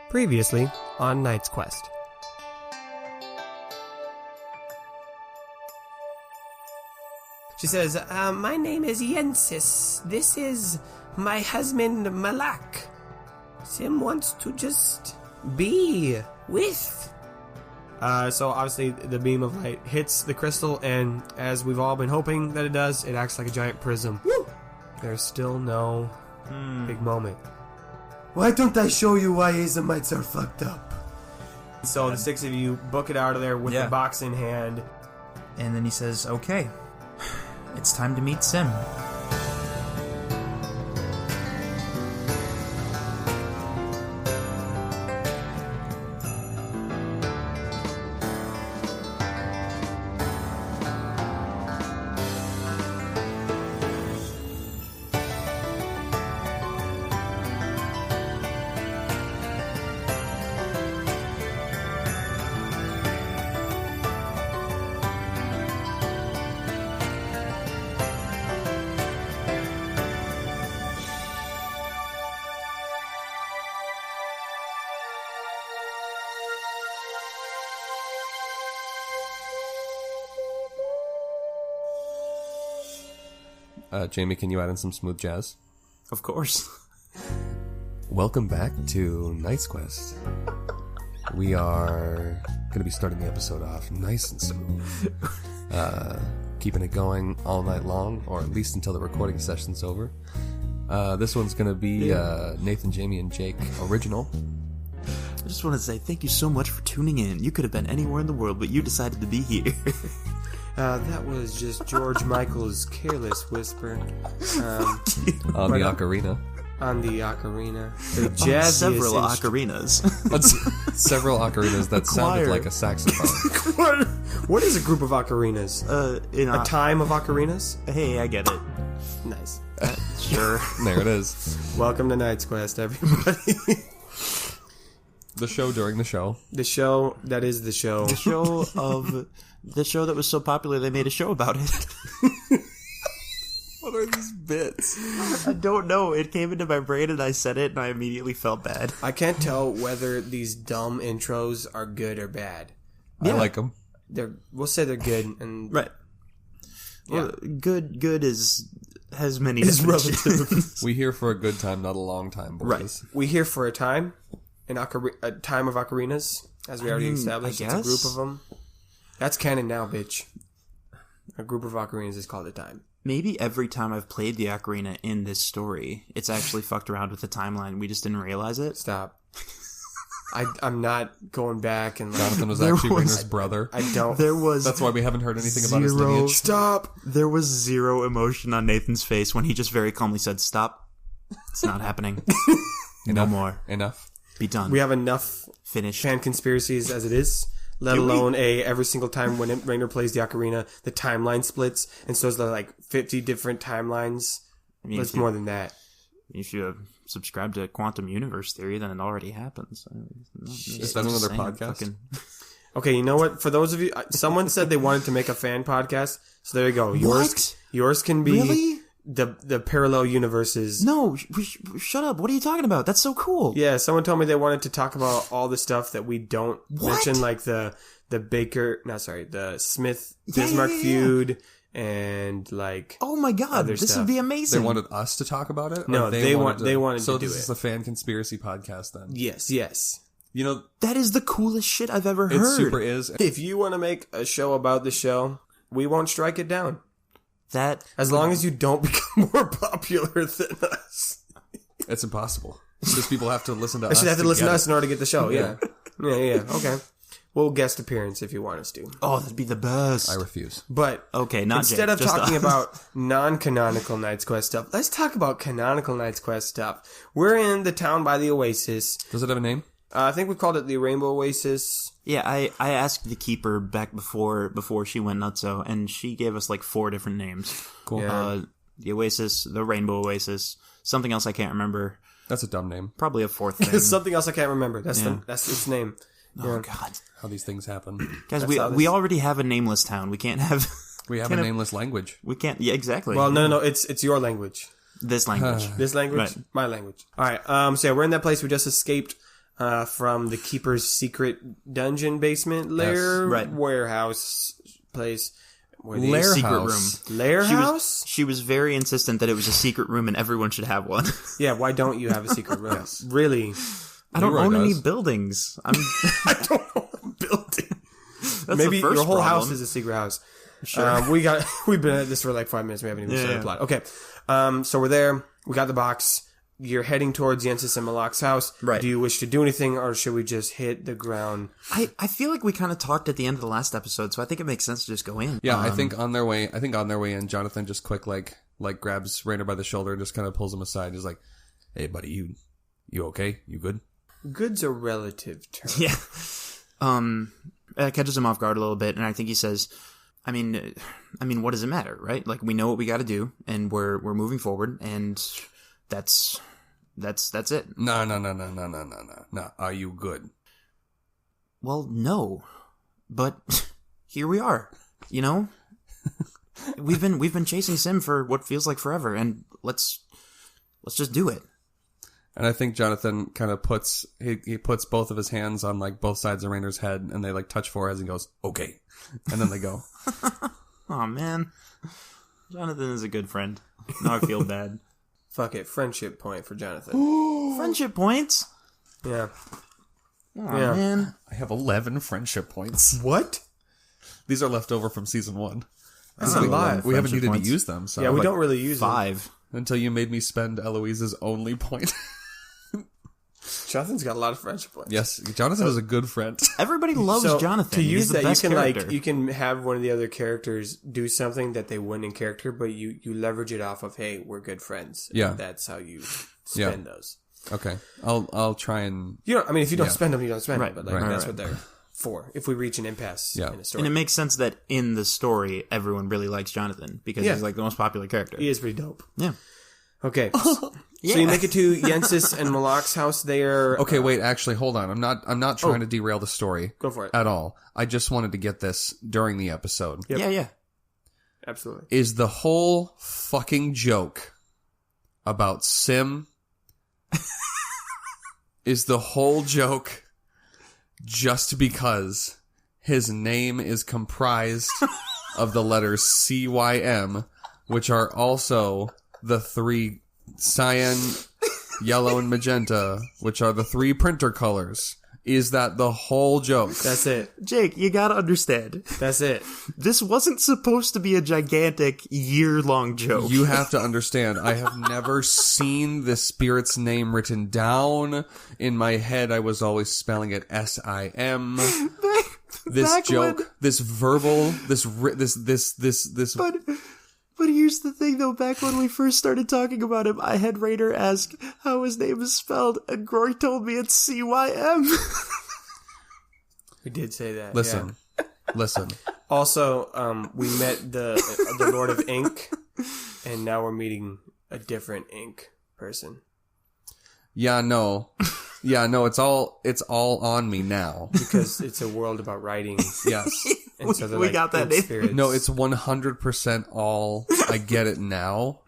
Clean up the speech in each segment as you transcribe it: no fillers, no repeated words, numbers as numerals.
Previously on Knight's Quest. She says, my name is Yensis. This is my husband, Malak. Sim wants to just be with. So obviously the beam of light hits the crystal, and as we've all been hoping that it does, it acts like a giant prism. Woo! There's still no big moment. Why don't I show you why Azamites are fucked up? So the six of you book it out of there with the box in hand. And then he says, okay, it's time to meet Sim. Jamie, can you add in some smooth jazz? Of course. Welcome back to Knight's Quest. We are going to be starting the episode off nice and smooth. Keeping it going all night long, or at least until the recording session's over. This one's going to be Nathan, Jamie, and Jake original. I just want to say thank you so much for tuning in. You could have been anywhere in the world, but you decided to be here. That was just George Michael's Careless Whisper. On the ocarina. On the ocarina. The jazziest several ocarinas. Several ocarinas that sounded like a saxophone. What is a group of ocarinas? A time of ocarinas? Hey, I get it. Nice. Sure. There it is. Welcome to Knight's Quest, everybody. The show during the show. The show that is the show. The show of... The show that was so popular they made a show about it. What are these bits? I don't know. It came into my brain and I said it and I immediately felt bad. I can't tell whether these dumb intros are good or bad. I like them. We'll say they're good. And right. Yeah. Well, good has many definitions. We here for a good time, not a long time, boys. Right. We here for a time. A time of ocarinas. As we already established. It's a group of them. That's canon now, bitch. A group of ocarinas is called a time. Maybe every time I've played the ocarina in this story, it's actually fucked around with the timeline. We just didn't realize it. Stop. I'm not going back and... Jonathan was actually Ringer's brother. I don't... That's why we haven't heard anything about his lineage. Stop! There was zero emotion on Nathan's face when he just very calmly said, stop. It's not happening. No more. Enough. Be done. We have enough fan conspiracies as it is. Let alone every single time when Rainer plays the ocarina, the timeline splits, and so is there like 50 different timelines. I mean, it's more than that. If you subscribe to quantum universe theory, then it already happens. Is that another podcast? Okay, you know what? For those of you, someone said they wanted to make a fan podcast, so there you go. Yours can be... Really? The parallel universes. No, shut up. What are you talking about? That's so cool. Yeah, someone told me they wanted to talk about all the stuff that we don't mention, like the Smith Bismarck feud and like... Oh my god, this would be amazing. They wanted us to talk about it? No, they wanted to do it. So this is a fan conspiracy podcast then? Yes. You know... That is the coolest shit I've ever heard. It super is. If you want to make a show about the show, we won't strike it down. As long as you don't become more popular than us. It's impossible. Because people have to listen to us. They should have to listen to us in order to get the show, yeah. Yeah. Okay. We'll guest appearance if you want us to. Oh, that'd be the best. I refuse. But okay, not instead Jake, of talking about non-canonical Knight's Quest stuff, let's talk about canonical Knight's Quest stuff. We're in the town by the Oasis. Does it have a name? I think we called it the Rainbow Oasis. Yeah, I asked the keeper back before she went nutso, and she gave us like 4 different names. Cool. Yeah. The Oasis, the Rainbow Oasis, something else I can't remember. That's a dumb name. Probably a 4th thing. Something else I can't remember. That's its name. Oh god, how these things happen. Guys, we already have a nameless town. We can't have. We have a nameless language. We can't. Yeah, exactly. Well, no. It's your language. This language. This language? Right. My language. All right. So yeah, we're in that place. We just escaped from the Keeper's secret dungeon basement lair, right. warehouse place. Lair secret house. room. Lair house? She was very insistant that it was a secret room and everyone should have one. Yeah, why don't you have a secret room? Really? I don't Leroy own any does. buildings. I don't own a building. That's Maybe the first your whole problem. house is a secret house. Sure. We've been at this for like 5 minutes. We haven't even started the plot. Okay. So we're there. We got the box. You're heading towards Yensis and Malak's house. Right. Do you wish to do anything, or should we just hit the ground? I feel like we kind of talked at the end of the last episode, so I think it makes sense to just go in. Yeah, I think on their way in, Jonathan just quick like grabs Rainer by the shoulder and just kind of pulls him aside. He's like, "Hey, buddy, you okay? You good?" Good's a relative term. Yeah. It catches him off guard a little bit, and I think he says, I mean, what does it matter, right? Like, we know what we got to do, and we're moving forward, and that's it. No. Are you good? Well, no, but here we are. You know, we've been chasing Sim for what feels like forever, and let's just do it. And I think Jonathan kind of puts both of his hands on like both sides of Rainer's head, and they like touch foreheads and goes, "Okay," and then they go. Oh man, Jonathan is a good friend. Now I feel bad. Fuck it. Friendship point for Jonathan. Friendship points. Yeah. Oh Yeah. man. I have 11 friendship points. What? These are left over from season 1. That's a lot. We haven't Friendship needed points. to use them, so Yeah, we like, don't really use them. 5. until you made me spend Eloise's only point. Jonathan's got a lot of friendship points. Yes, Jonathan is a good friend. Everybody loves So, Jonathan. To use He's the that, best you can character. you can have one of the other characters do something that they wouldn't in character, but you leverage it off of, hey, we're good friends. Yeah. And that's how you spend those. Okay, I'll try and You don't. I mean, if you don't Yeah. spend them, you don't spend Right, them. But like right, that's right. what they're for. If we reach an impasse Yeah. in a story, and it makes sense that in the story, everyone really likes Jonathan because Yeah. he's like the most popular character. he is pretty dope. Yeah. Okay, Yeah. so you make it to Yensis and Malak's house. There. Okay, wait. Actually, hold on. I'm not trying to derail the story Go for it. at all. I just wanted to get this during the episode. Yep. Yeah. Absolutely. Is the whole fucking joke about Sim? Is the whole joke just because his name is comprised of the letters CYM, which are also the 3 cyan, yellow, and magenta, which are the 3 printer colors? Is that the whole joke? That's it. Jake, you gotta understand. That's it. This wasn't supposed to be a gigantic year-long joke. You have to understand, I have never seen the spirit's name written down. In my head, I was always spelling it S-I-M. This back joke, when- this verbal, this. But here's the thing, though. Back when we first started talking about him, I had Raider ask how his name is spelled, and Groy told me it's C-Y-M. We did say that. Listen, yeah. listen. Also, we met the Lord of Ink, and now we're meeting a different Ink person. Yeah, no. It's all on me now. Because it's a world about writing. Yes. And so they're We like got that ink name. spirits. No, it's 100% all. I get it now.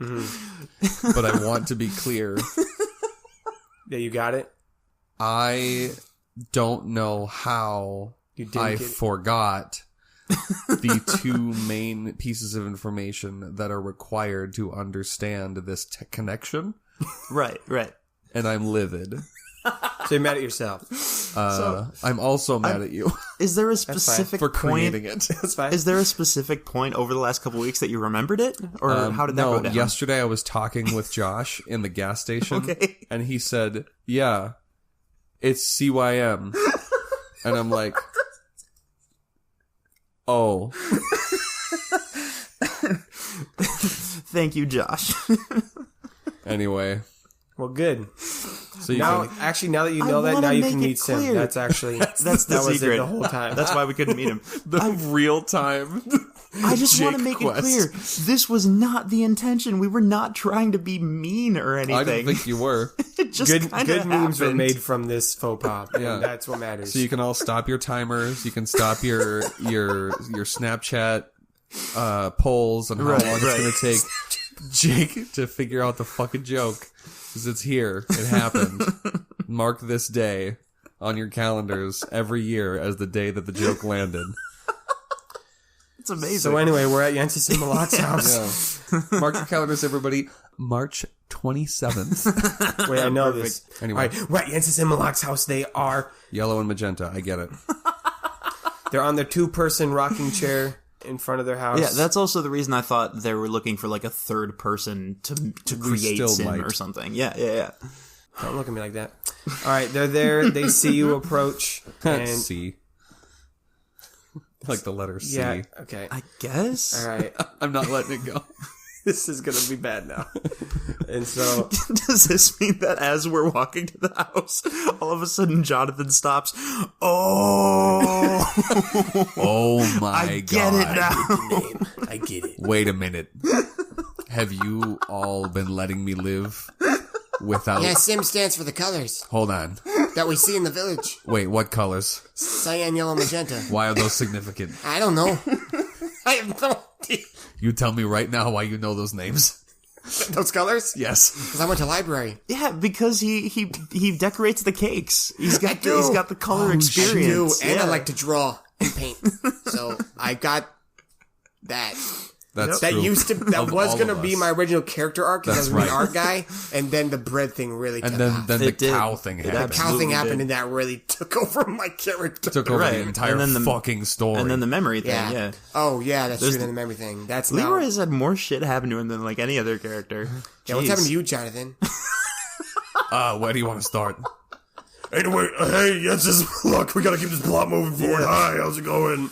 But I want to be clear. Yeah, you got it? I don't know how You didn't I get it? forgot the 2 main pieces of information that are required to understand this connection, Right. and I'm livid. So you're mad at yourself. I'm also mad at you Is there a fine. specific for point? creating it. That's fine. Is there a specific point over the last couple weeks that you remembered it? Or how did that no, go down? yesterday I was talking with Josh in the gas station, Okay. and he said, "Yeah, it's CYM," and I'm like, "Oh." Thank you, Josh. Anyway, Well, good. so you Now, can, actually, now that you I know that, wanna now you make can it meet Sim. clear. That's actually That's the that was secret. it the whole time. That's why we couldn't meet him. the real time. I just want to Jake make Quest. it clear. This was not the intention. We were not trying to be mean or anything. I didn't think you were. It just good kind good of memes were happened. made from this faux pas. Yeah. And that's what matters. So you can all stop your timers. You can stop your Snapchat polls on how Right, long it's right. going to take Jake to figure out the fucking joke. Because it's here. It happened. Mark this day. on your calendars every year as the day that the joke landed. It's amazing. So anyway, we're at Yensis and Malak's house. Yeah. Mark your calendars, everybody. March 27th. Wait, I know this. Anyway. All right, we're at Yensis and Malak's house. They are... Yellow and magenta. I get it. They're on their 2-person rocking chair in front of their house. Yeah, that's also the reason I thought they were looking for like a third person to create still Sim might. or something. Yeah. Don't look at me like that. All right, they're there. They see you approach. And C. Like the letter C. yeah, okay. I guess. All right. I'm not letting it go. This is going to be bad now. And so... Does this mean that as we're walking to the house, all of a sudden Jonathan stops? Oh! Oh my I god. get it now. I get it. Wait a minute. Have you all been letting me live without... Yeah, Sim stands for the colors Hold on. that we see in the village. Wait, what colors? Cyan, yellow, magenta. Why are those significant? I don't know. I have no idea. You tell me right now why you know those names. Those colors? Yes. Because I went to library. Yeah, because he decorates the cakes. He's got do. he's got the color I do, experience. and Yeah. I like to draw and paint. So I got that. That's That true. used to, that Of was all going to of be us. my original character arc because I was That's an right. art guy, and then the bread thing really And took then, off. then the It did. cow thing It happened. the cow absolutely thing happened, did. and that really took over my character. Took over Right. the entire And then the- fucking story. And then the memory thing, Yeah. yeah. Oh, yeah, that's There's true. Then the memory thing. That's now. Leroy has had more shit happen to him than like any other character. Yeah, what's Jeez. happened to you, Jonathan? Where do you want to start? Anyway, hey, Yensis, look, we gotta keep this plot moving forward. Hi, how's it going?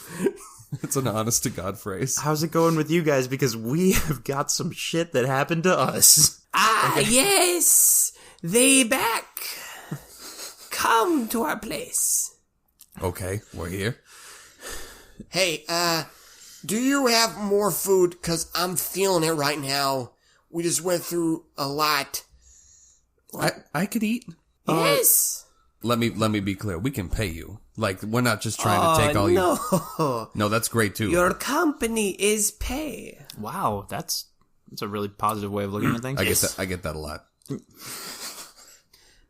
It's an honest to God phrase. How's it going with you guys? Because we have got some shit that happened to us. Ah, yes! They back! Come to our place. Okay, we're here. Hey, do you have more food? Because I'm feeling it right now. We just went through a lot. I could eat. Yes! Let me be clear. We can pay you. Like, we're not just trying to take all your... no. No, that's great too. Your company is pay. Wow, that's a really positive way of looking at things. I get that a lot.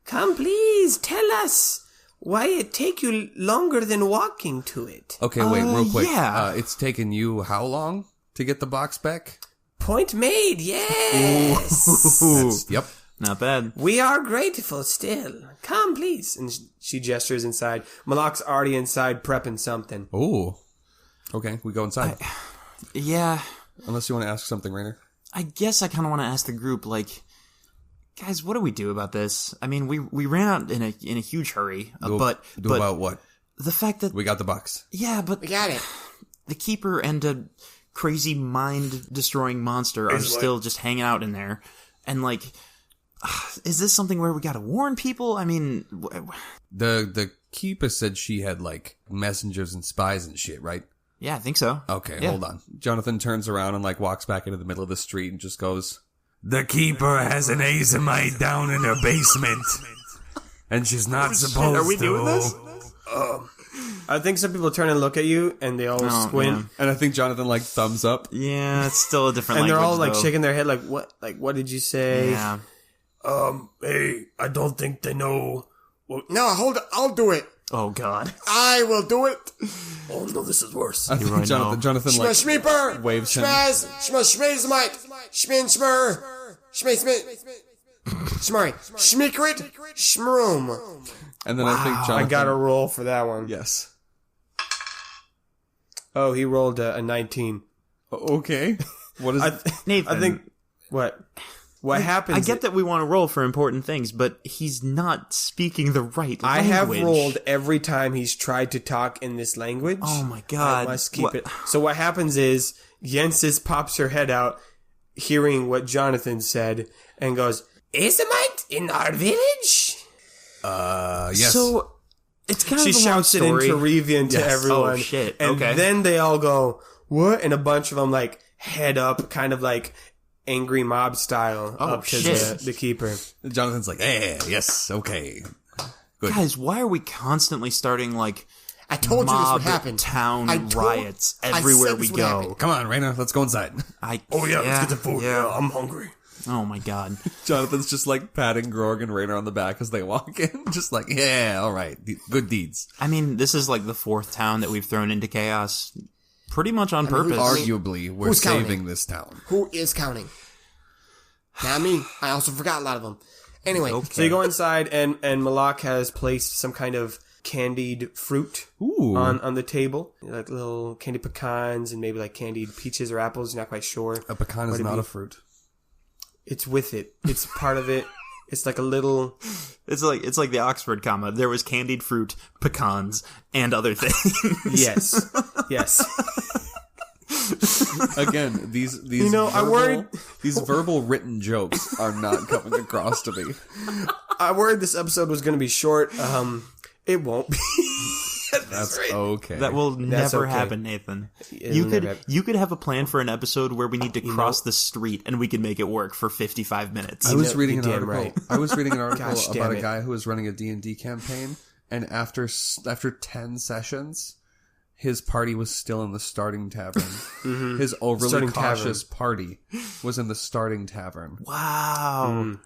Come, please, tell us why it take you longer than walking to it. Okay, wait, real quick. yeah. It's taken you how long to get the box back? Point made, yes! Yep. Not bad. We are grateful still. Come, please. And she gestures inside. Malak's already inside prepping something. Ooh. Okay, we go inside. Yeah, Unless you want to ask something, Rainer. I guess I kind of want to ask the group, like, guys, what do we do about this? I mean, we ran out in a huge hurry, but about what? the fact that We got the box. yeah, but We got it. the keeper and a crazy mind destroying monster are still just hanging out in there, and like. Is this something where we gotta warn people? I mean, The keeper said she had, like, messengers and spies and shit, right? yeah, I think so. Okay, Yeah. hold on. Jonathan turns around and, like, walks back into the middle of the street and just goes, "The keeper has an azomite down in her basement. And she's not supposed Are we to." doing this? I think some people turn and look at you, and they all squint. man. And I think Jonathan, like, thumbs up. Yeah, it's still a different And they're language. all, like, though. shaking their head like, what? Like, what did you say? Yeah. Hey, I don't think they know. No, hold it. I'll do it. Oh God. I will do it. Oh no, this is worse. I think right, Jonathan, like, Schmeeper. waves him. Schmaz. Schmazmite. Schmin schmer. Schmazmite. Schmurray. Schmeekrit. Schmroom. And then I think Jonathan... I got a roll for that one. Yes. Oh, he rolled a 19. Okay. What is... Nathan. I think, what happens... I get that we want to roll for important things, but he's not speaking the right I language. have rolled every time he's tried to talk in this language. Oh my God. I must keep What- it. So what happens is Yensis pops her head out, hearing what Jonathan said, and goes, Ismite in our village? yes. So it's kind she of a long shouts it in story. Terevian to Yes. everyone. Oh, shit. And Okay. then they all go, what? And a bunch of them, like, head up, kind of like angry mob style, Oh, up to shit. the keeper. Jonathan's like, yes, okay. Good. Guys, why are we constantly starting like I told you this mob would happen. town I told- riots I everywhere said we this would go? happen. Come on, Raina, let's go inside. Oh yeah, let's get the food. Yeah. Yeah, I'm hungry. Oh my god. Jonathan's just like patting Grog and Raynor on the back as they walk in. Just like, yeah, all right. Good deeds. I mean, this is like the fourth town that we've thrown into chaos pretty much on purpose. Arguably, we're who's saving counting? this town. Who is counting? Not me. I also forgot a lot of them. Anyway, So you go inside, and Malak has placed some kind of candied fruit Ooh. on the table, like little candied pecans and maybe like candied peaches or apples. You're not quite sure. A pecan is What it not be? a fruit. It's with it. It's part of it. It's like a little. It's like the Oxford comma. There was candied fruit, pecans, and other things. Yes, yes. Again, these You know, I worried- these verbal written jokes are not coming across to me. I worried this episode was going to be short. It won't be. That's okay. That will That's never okay. happen, Nathan. It'll You never could happen. you could have a plan for an episode where we need to cross the street and we can make it work for 55 minutes. I was know, reading you're an damn article. right. I was reading an article Gosh, damn about a it. guy who was running a D&D campaign, and after 10 sessions, his party was still in the starting tavern. His overly Starting cautious party was in the starting tavern. Wow.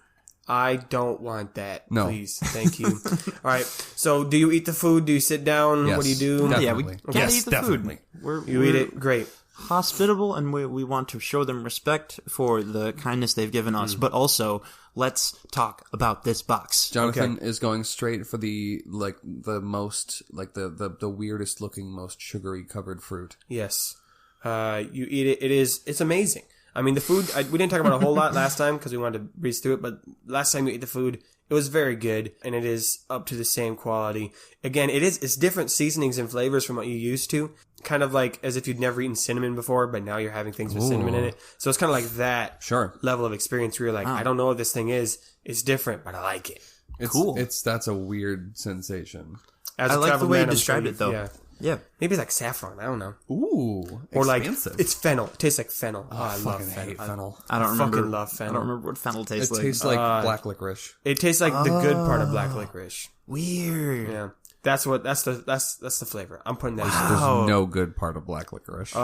I don't want that. No. Please. Thank you. All right. So, do you eat the food? Do you sit down? Yes, What do you do? definitely. Yeah, we gotta Yes, eat the definitely. food. We're You eat it? Great. hospitable and we want to show them respect for the kindness they've given us, but also let's talk about this box. Jonathan is going straight for the most the weirdest looking, most sugary covered fruit. Yes. You eat it. It's amazing. I mean, the food, we didn't talk about a whole lot last time because we wanted to breeze through it, but last time you ate the food, it was very good, and it is up to the same quality. Again, it's different seasonings and flavors from what you used to. Kind of like as if you'd never eaten cinnamon before, but now you're having things with cinnamon in it. So it's kind of like that Sure. level of experience where you're like, I don't know what this thing is. It's different, but I like it. Cool. That's a weird sensation. As I a like the travel way you man, I'm described sure it, though. Yeah. Yeah. Maybe it's like saffron. I don't know. Ooh, Or like, expansive. it's fennel. It tastes like fennel. Oh, I love fucking hate fennel. fennel. I don't remember. fucking love fennel. I don't remember what fennel tastes It like. tastes like black licorice. It tastes like the good part of black licorice. Weird. Yeah. That's the flavor. I'm putting that. There's no good part of black licorice.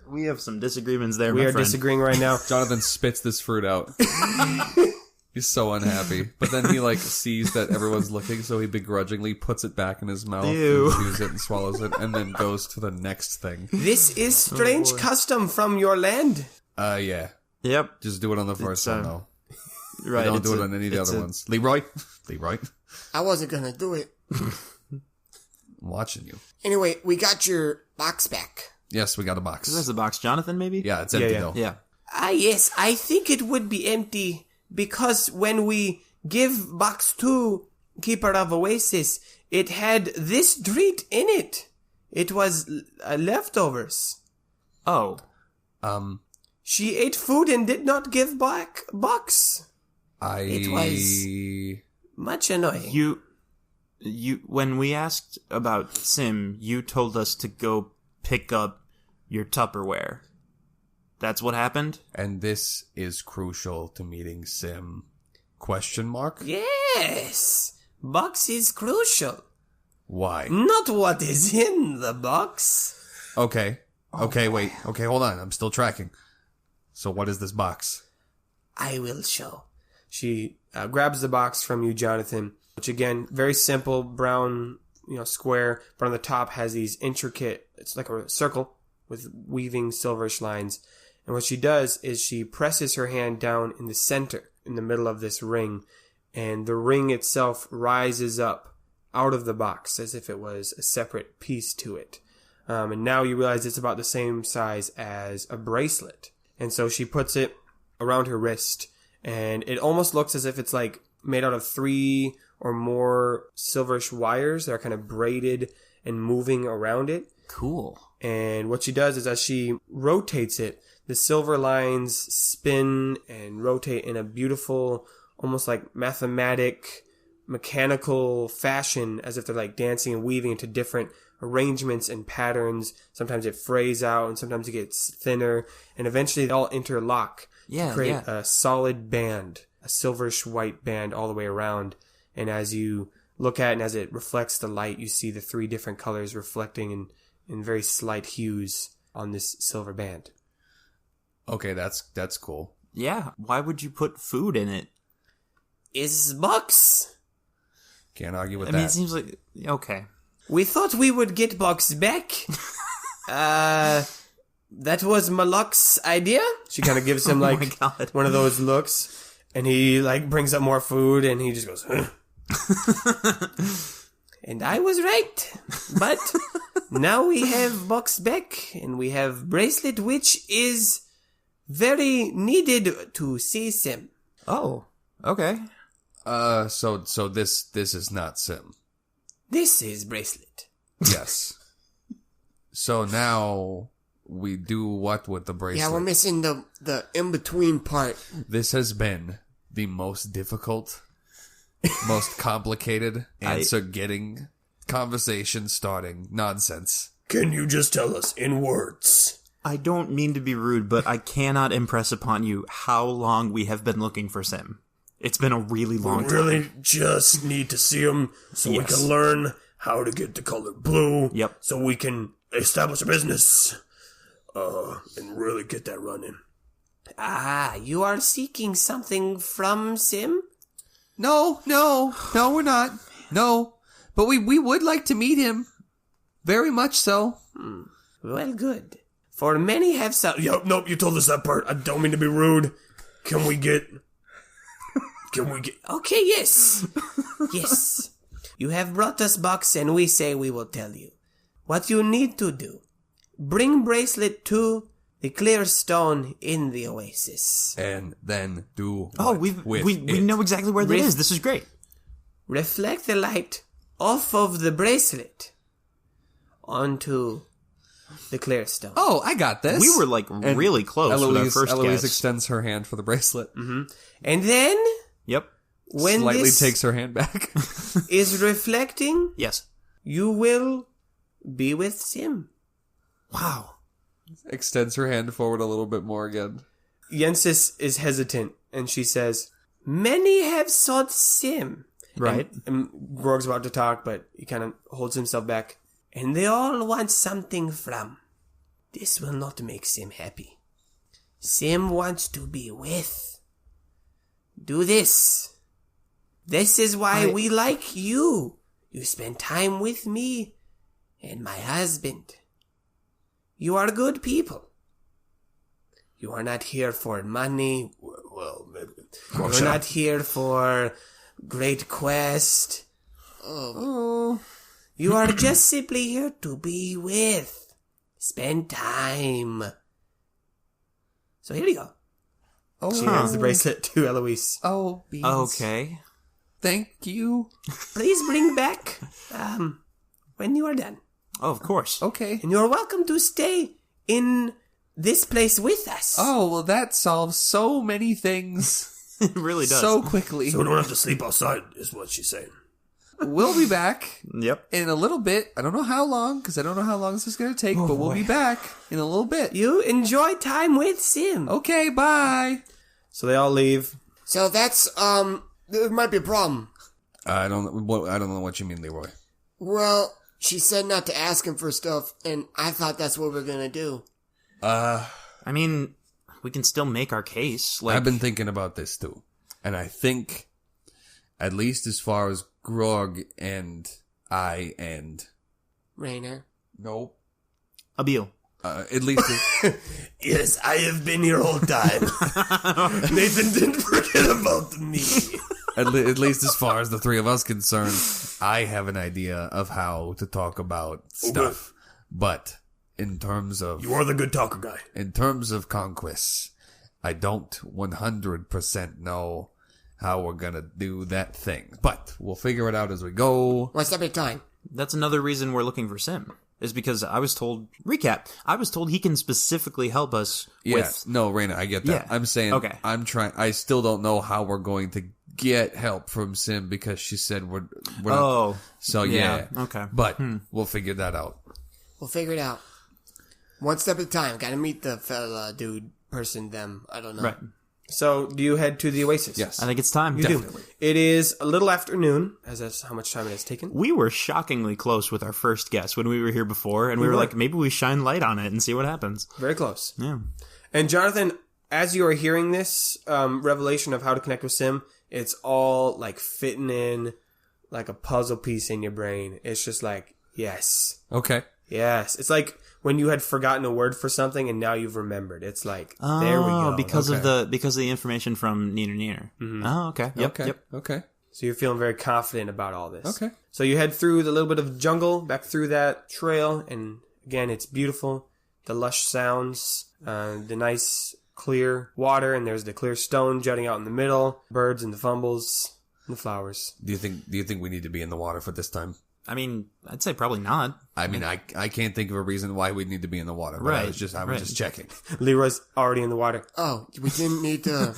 We have some disagreements there, We my are friend. disagreeing right now. Jonathan spits this fruit out. He's so unhappy. But then he sees that everyone's looking, so he begrudgingly puts it back in his mouth Ew. and chews it and swallows it and then goes to the next thing. This is strange custom from your land. Yeah. Yep. Just do it on the first one though. Right. Don't it's do it a- on any of the it's other a- ones. Leroy? I wasn't gonna do it. I'm watching you. Anyway, we got your box back. Yes, we got a box. There's the box, Jonathan, maybe? Yeah, it's empty yeah. though. Yeah. Ah, yes, I think it would be empty because when we give box 2, Keeper of Oasis, it had this treat in it. It was leftovers. Oh. She ate food and did not give back box. It was... Much annoying. You, when we asked about Sim, you told us to go pick up your Tupperware. That's what happened? And this is crucial to meeting Sim. Question mark? Yes, box is crucial. Why? Not what is in the box. Okay. Okay, wait. Okay, hold on. I'm still tracking. So what is this box? I will show. She grabs the box from you, Jonathan, which again, very simple, brown, square, but on the top has these intricate, it's like a circle with weaving silverish lines. And what she does is she presses her hand down in the center, in the middle of this ring, and the ring itself rises up out of the box as if it was a separate piece to it. And now you realize it's about the same size as a bracelet. And so she puts it around her wrist, and it almost looks as if it's like made out of 3 or more silverish wires that are kind of braided and moving around it. Cool. And what she does is as she rotates it, the silver lines spin and rotate in a beautiful, almost like mathematic, mechanical fashion, as if they're like dancing and weaving into different arrangements and patterns. Sometimes it frays out and sometimes it gets thinner, and eventually they all interlock to create a solid band, a silverish white band all the way around. And as you look at it and as it reflects the light, you see the 3 different colors reflecting in very slight hues on this silver band. Okay, that's cool. Yeah, why would you put food in it? Is box. Can't argue with I that. mean, it seems like... Okay. We thought we would get box back. That was Malak's idea. She kind of gives him Oh like my God. one of those looks, and he like brings up more food, and he just goes, huh. And I was right, but now we have box back, and we have bracelet, which is very needed to see Sim. Oh, okay. So this is not Sim. This is bracelet. Yes. So now we do what with the bracelet? Yeah, we're missing the in-between part. This has been the most difficult, most complicated answer getting, conversation starting nonsense. Can you just tell us in words? I don't mean to be rude, but I cannot impress upon you how long we have been looking for Sim. It's been a really long We time. really just need to see him so we Yes. can learn how to get the color blue. Yep. So we can establish a business. And really get that running. Ah, you are seeking something from Sim? No, we're not. No. But we would like to meet him. Very much so. Well, good. For many have some... Nope, you told us that part. I don't mean to be rude. Can we get... Okay, yes. Yes. You have brought us box, and we say we will tell you. What you need to do. Bring bracelet to the clear stone in the oasis. And then do Oh, what with we it? know exactly where that Riff- is. This is great. Reflect the light off of the bracelet onto the clear stone. Oh, I got this. We were like And really close with our first Eloise guess. extends her hand for the bracelet. And then, Yep. when Slightly this takes her hand back. is reflecting, Yes. you will be with Sim. Wow. Extends her hand forward a little bit more again. Yensis is hesitant, and she says, "Many have sought Sim." Right. And Grog's about to talk, but he kind of holds himself back. And they all want something from. This will not make Sim happy. Sim wants to be with. Do this. This is why we like you. You spend time with me and my husband. You are good people. You are not here for money. Well, maybe. You're not here for great quest. You are just simply here to be with. Spend time. So here you go. She hands the bracelet to Eloise. Oh, beans. Okay. Thank you. Please bring back when you are done. Oh, of course. Okay. And you're welcome to stay in this place with us. Oh, well, that solves so many things It really does. so quickly. So we don't have to sleep outside, is what she's saying. We'll be back Yep. in a little bit. I don't know how long, because I don't know how long this is going to take, but we'll be back in a little bit. You enjoy time with Sim. Okay, bye. So they all leave. So that's, there might be a problem. I don't know what you mean, Leroy. Well, she said not to ask him for stuff, and I thought that's what we were gonna do. I mean, we can still make our case. Like, I've been thinking about this too. And I think, at least as far as Grog and I and... Rainer. Nope. Abil. At least... Yes, I have been here all time. Nathan didn't forget about me. at least as far as the three of us concerned, I have an idea of how to talk about stuff. But in terms of... You are the good talker guy. In terms of conquests, I don't 100% know how we're gonna do that thing. But we'll figure it out as we go. One step at a time. That's another reason we're looking for Sim. Is because I was told... Recap. I was told he can specifically help us with... No, Raina, I get that. Yeah. I'm saying... Okay. I still don't know how we're going to get help from Sim because she said we're not... Oh. So, yeah. Okay. But we'll figure that out. We'll figure it out. One step at a time. Gotta meet the fella, dude, person, them. I don't know. Right. So do you head to the oasis? Yes. I think it's time. You do. It is a little after noon, as that's how much time it has taken. We were shockingly close with our first guess when we were here before, and we were like, maybe we shine light on it and see what happens. Very close. Yeah. And Jonathan, as you are hearing this revelation of how to connect with Sim, it's all like fitting in like a puzzle piece in your brain. It's just like, yes. Okay. Yes. It's like when you had forgotten a word for something and now you've remembered. It's like, there we go. Because of the information from Neener Neener. Mm-hmm. Oh, okay. Yep. Okay. Yep. Okay. So you're feeling very confident about all this. Okay. So you head through the little bit of jungle, back through that trail, and again, it's beautiful. The lush sounds, the nice clear water, and there's the clear stone jutting out in the middle, birds and the fumbles, and the flowers. Do you think we need to be in the water for this time? I mean, I'd say probably not. I mean, I can't think of a reason why we'd need to be in the water. But Right, I was just checking. Leroy's already in the water. Oh, we didn't need to.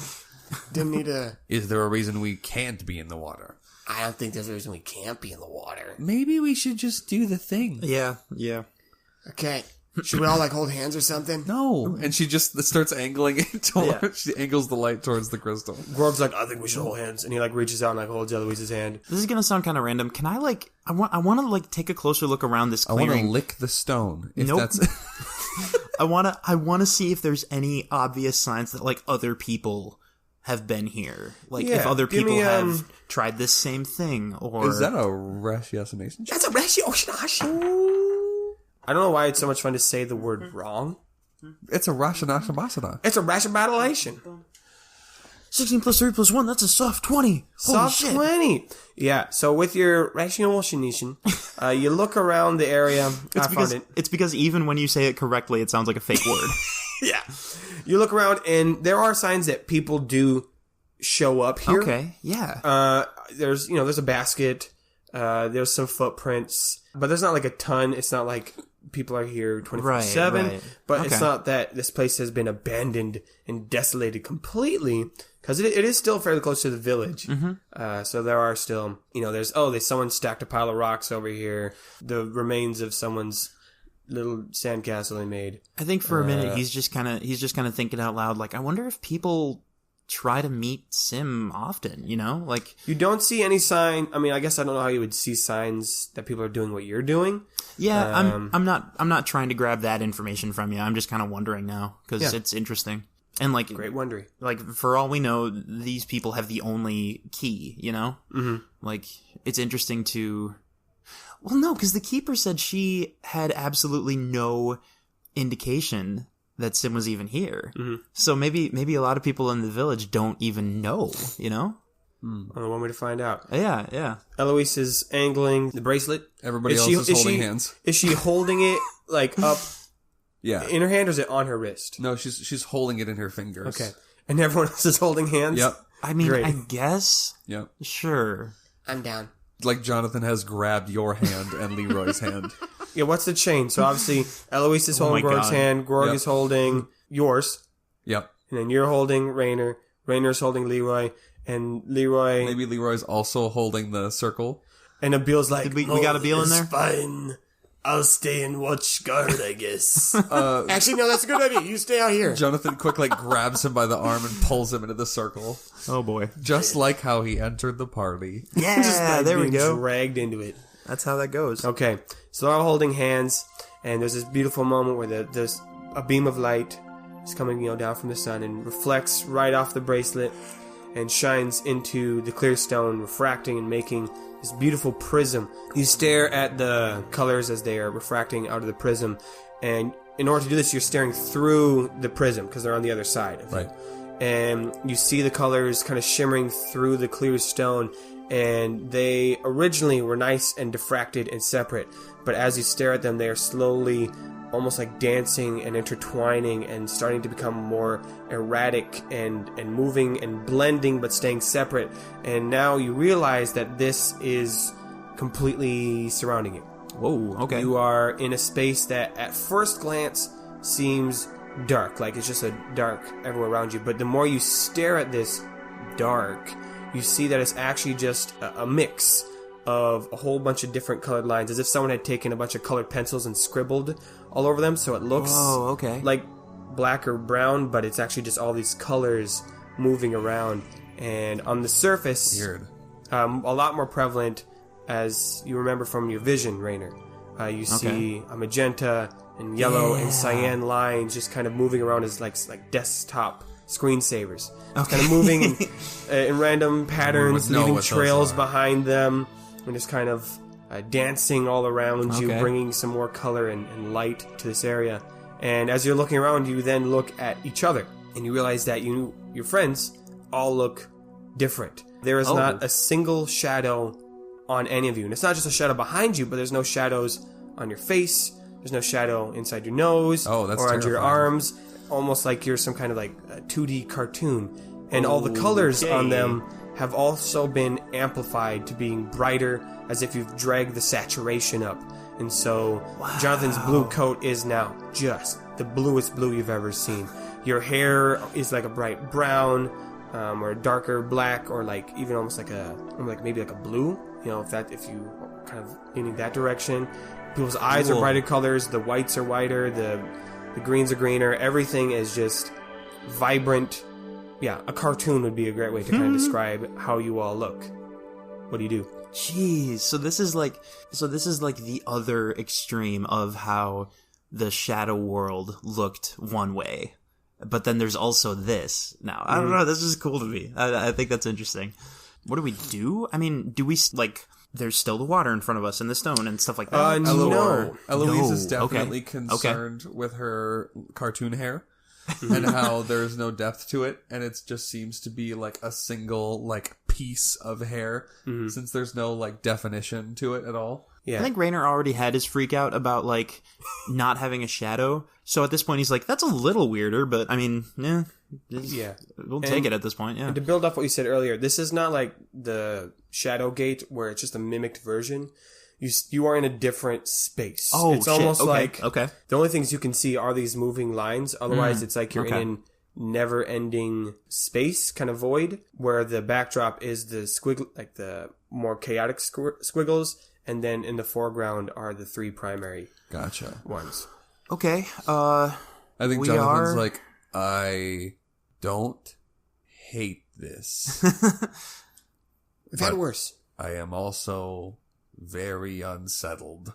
Is there a reason we can't be in the water? I don't think there's a reason we can't be in the water. Maybe we should just do the thing. Yeah. Okay. Should we all like hold hands or something? No. And she just starts angling it towards, she angles the light towards the crystal. Grog's like, I think we should hold hands. And he like reaches out and like holds Eloise's hand. This is gonna sound kind of random. Can I like? I want to like take a closer look around this I want clearing. to lick the stone. If Nope. that's I want to see if there's any obvious signs that like other people have been here. Like Yeah, if other give people me, have tried this same thing, or Is that a ratiocination? That's a ratio. I don't know why it's so much fun to say the word wrong. It's a ratiocination. It's a ration battlation. 16 plus 3 plus 1, that's a soft 20. Holy Soft shit. 20. Yeah, so with your ratiocination, you look around the area. I found it. It's because even when you say it correctly, it sounds like a fake word. Yeah. You look around, and there are signs that people do show up here. Okay, yeah. There's a basket. There's some footprints, but there's not like a ton. It's not like people are here 24/7. Right. But Okay. it's not that this place has been abandoned and desolated completely, because it is still fairly close to the village. Mm-hmm. So there are still, there's someone stacked a pile of rocks over here. The remains of someone's little sandcastle they made. I think for a minute he's just kind of thinking out loud, like, I wonder if people try to meet Sim often, like You don't see any sign. I mean, I guess I don't know how you would see signs that people are doing what you're doing. yeah. I'm not trying to grab that information from you. I'm just kind of wondering now because Yeah. it's interesting. And like, Great wondering. like for all we know, these people have the only key. Mm-hmm. Like it's interesting to. Well, no, because the keeper said she had absolutely no indication that Sim was even here. Mm-hmm. So maybe a lot of people in the village don't even know. I don't know one way to find out. Yeah. Eloise is angling the bracelet. Everybody else is holding hands. Is she holding it like up Yeah. in her hand, or is it on her wrist? No, she's holding it in her fingers. Okay. And everyone else is holding hands? Yep. I mean, Great. I guess. Yep. Sure. I'm down. Like Jonathan has grabbed your hand and Leroy's hand. Yeah, what's the chain? So obviously, Eloise is holding my Grog's God. hand, Grog Yep. is holding yours, Yep. and then you're holding Rainer, Rainer's holding Leroy, and Leroy, Maybe Leroy's also holding the circle. and Abil's like, We got a Beal in there? Fine. I'll stay and watch guard, I guess. Actually, no, that's a good idea. You stay out here. Jonathan quick grabs him by the arm and pulls him into the circle. Oh boy. Just like how he entered the party. Yeah, just like there we being go. dragged into it. That's how that goes. Okay, so they're all holding hands, and there's this beautiful moment where there's a beam of light is coming, down from the sun and reflects right off the bracelet and shines into the clear stone, refracting and making this beautiful prism. You stare at the colors as they are refracting out of the prism, and in order to do this, you're staring through the prism because they're on the other side of it. And you see the colors kind of shimmering through the clear stone, and they originally were nice and diffracted and separate, but as you stare at them, they are slowly almost like dancing and intertwining and starting to become more erratic and moving and blending but staying separate. And now you realize that this is completely surrounding you. Whoa, okay. You are in a space that at first glance seems dark, like it's just a dark everywhere around you, but the more you stare at this dark, you see that it's actually just a mix of a whole bunch of different colored lines, as if someone had taken a bunch of colored pencils and scribbled all over them, so it looks like black or brown, but it's actually just all these colors moving around. And on the surface, Weird. a lot more prevalent, as you remember from your vision, Rainer. You see a magenta and yellow and cyan lines just kind of moving around as like desktop screensavers. It's kind of moving in random patterns, leaving trails behind them, and just kind of dancing all around you, bringing some more color and light to this area. And as you're looking around, you then look at each other, and you realize that your friends all look different. There is not a single shadow on any of you. And it's not just a shadow behind you, but there's no shadows on your face. There's no shadow inside your nose or under your arms. Almost like you're some kind of like a 2D cartoon. And all the colors on them have also been amplified to being brighter, as if you've dragged the saturation up. And so Jonathan's blue coat is now just the bluest blue you've ever seen. Your hair is like a bright brown, or a darker black, or like even almost like maybe like a blue. You know, if you kind of leaning that direction. People's eyes are brighter colors. The whites are whiter. The greens are greener. Everything is just vibrant. Yeah, a cartoon would be a great way to kind of describe how you all look. What do you do? Jeez, so this is like the other extreme of how the Shadow World looked one way, but then there's also this. Now I don't know. This is cool to me. I think that's interesting. What do we do? I mean, do we like? There's still the water in front of us and the stone and stuff like that. No. Eloise is definitely concerned with her cartoon hair and how there's no depth to it, and it just seems to be like a single like piece of hair since there's no like definition to it at all. Yeah. I think Rainer already had his freak out about like not having a shadow. So at this point he's like, that's a little weirder, but I mean, we'll take it at this point. Yeah. And to build off what you said earlier, this is not like the Shadow Gate where it's just a mimicked version. You are in a different space. Oh, it's almost like the only things you can see are these moving lines. Otherwise, it's like you're in never-ending space, kind of void, where the backdrop is the squiggle, like the more chaotic squiggles, and then in the foreground are the three primary ones. Okay. I think Jonathan's like, I don't hate this. We've had worse. I am also very unsettled.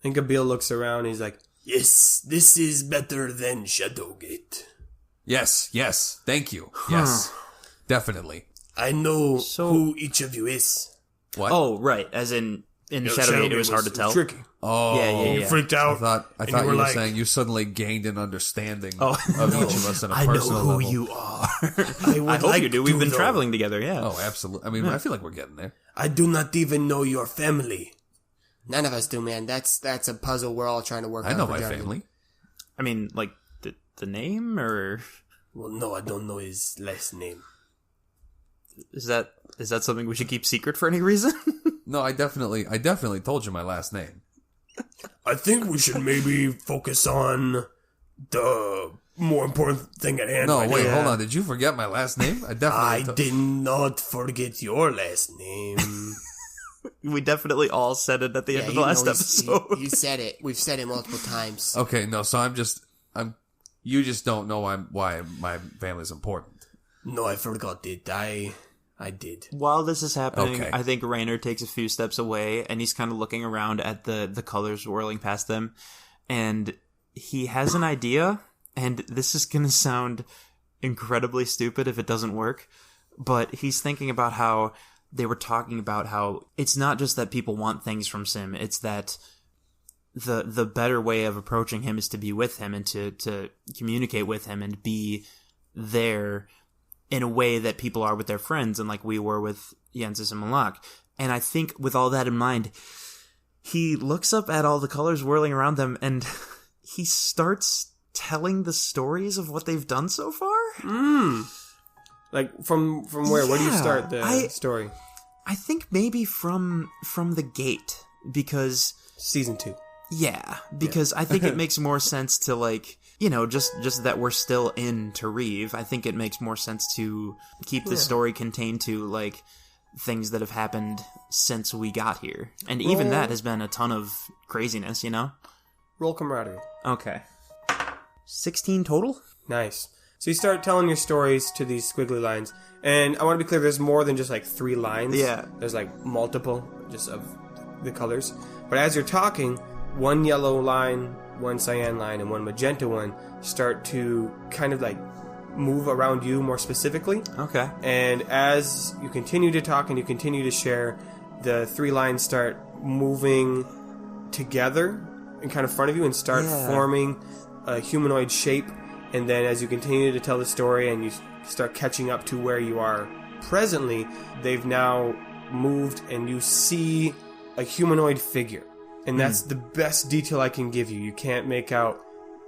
And Gabil looks around and he's like, Yes, this is better than Shadowgate. Yes, thank you. Yes, definitely. I know who each of you is. What? Oh, right. As in Shadowgate, it was hard to tell. Tricky. Oh, yeah. You freaked out. I thought you were saying you suddenly gained an understanding of each of us on a I personal know who level. you are. I hope you do. We've been traveling together, yeah. Oh, absolutely. I mean, I feel like we're getting there. I do not even know your family. None of us do, man. That's a puzzle we're all trying to work out. I know my family. I mean, like, the name, or... Well, no, I don't know his last name. Is that something we should keep secret for any reason? No, I definitely told you my last name. I think we should maybe focus on the more important thing at hand. No, wait, hold on. Did you forget my last name? I did not forget your last name. We definitely all said it at the end of the last episode. You said it. We've said it multiple times. Okay, no, so you just don't know why my family's important. No, I forgot it. I did. While this is happening, I think Rainer takes a few steps away, and he's kind of looking around at the colors whirling past them, and he has an idea, and this is going to sound incredibly stupid if it doesn't work, but he's thinking about how they were talking about how it's not just that people want things from Sim, it's that the better way of approaching him is to be with him and to communicate with him and be there in a way that people are with their friends, and like we were with Jensis and Malak. And I think with all that in mind, he looks up at all the colors whirling around them, and he starts telling the stories of what they've done so far. like from where? Yeah, where do you start the story? I think maybe from the gate, because Season 2. Yeah, because I think it makes more sense to, like, you know, just that we're still in Tarif. I think it makes more sense to keep the story contained to, like, things that have happened since we got here. And even that has been a ton of craziness, you know? Roll camaraderie. Okay. 16 total? Nice. So you start telling your stories to these squiggly lines. And I want to be clear, there's more than just, like, 3 lines. Yeah. There's, like, multiple just of the colors. But as you're talking, one yellow line, one cyan line, and one magenta one start to kind of like move around you more specifically. Okay. And as you continue to talk and you continue to share, the 3 lines start moving together in kind of front of you and start forming a humanoid shape. And then as you continue to tell the story and you start catching up to where you are presently, they've now moved and you see a humanoid figure. And that's the best detail I can give you. You can't make out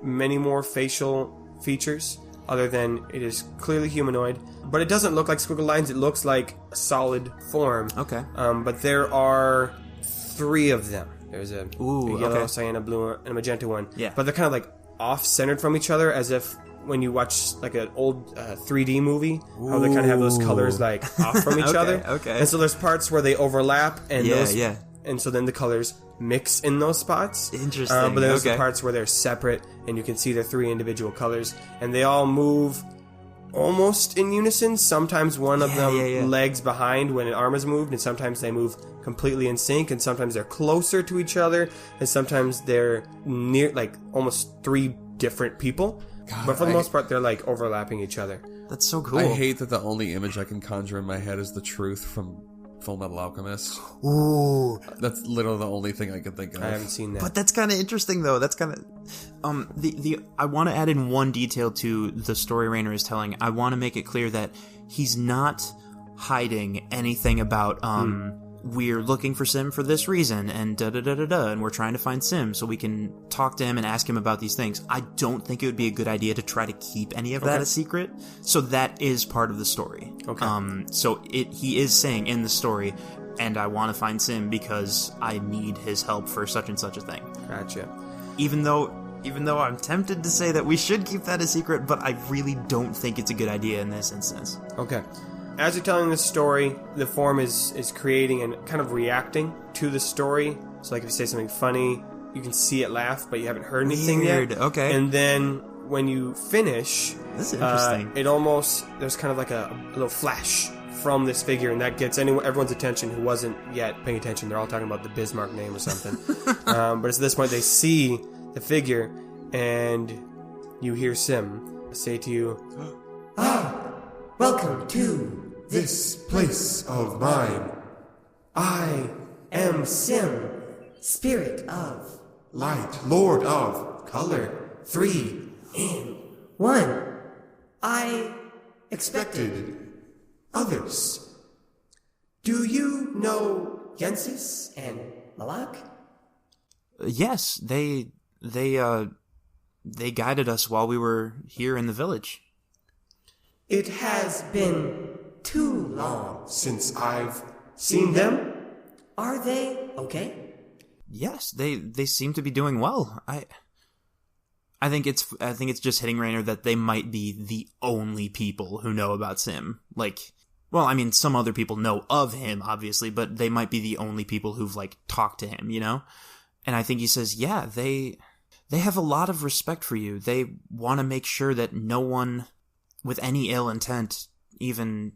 many more facial features other than it is clearly humanoid. But it doesn't look like squiggle lines. It looks like a solid form. Okay. But there are 3 of them. There's a yellow, cyan, a blue, and a magenta one. Yeah. But they're kind of like off-centered from each other, as if when you watch like an old 3D movie, how they kind of have those colors like off from each other. Okay. And so there's parts where they overlap, and Yeah. and so then the colors mix in those spots. Interesting. But then there's the parts where they're separate, and you can see the 3 individual colors, and they all move almost in unison. Sometimes one of them lags behind when an arm is moved, and sometimes they move completely in sync, and sometimes they're closer to each other, and sometimes they're near, like almost 3 different people. God, but for the most part, they're like overlapping each other. That's so cool. I hate that the only image I can conjure in my head is the truth from Full Metal Alchemist. Ooh. That's literally the only thing I can think of. I haven't seen that. But that's kind of interesting, though. That's kind of... I want to add in one detail to the story Rainer is telling. I want to make it clear that he's not hiding anything about... We're looking for Sim for this reason, and da-da-da-da-da, and we're trying to find Sim so we can talk to him and ask him about these things. I don't think it would be a good idea to try to keep any of that a secret, so that is part of the story. Okay. So he is saying in the story, and I want to find Sim because I need his help for such and such a thing. Gotcha. Even though I'm tempted to say that we should keep that a secret, but I really don't think it's a good idea in this instance. Okay. As you're telling this story, the form is creating and kind of reacting to the story. So like if you say something funny, you can see it laugh, but you haven't heard anything Weird. yet. Okay. And then when you finish, This is interesting. there's kind of like a little flash from this figure, and that gets everyone's attention who wasn't yet paying attention. They're all talking about the Bismarck name or something. But it's at this point they see the figure, and you hear Sim say to you, Welcome to this place of mine. I am Sim, spirit of light, lord of color, 3 in 1. I expected others. Do you know Yensis and Malak? Yes, they guided us while we were here in the village. It has been too long since I've seen them. Are they okay? Yes, they seem to be doing well. I think it's just hitting Rainer that they might be the only people who know about Sim. Like, well, I mean, some other people know of him, obviously, but they might be the only people who've like talked to him, you know? And I think he says, yeah, they have a lot of respect for you. They want to make sure that no one with any ill intent even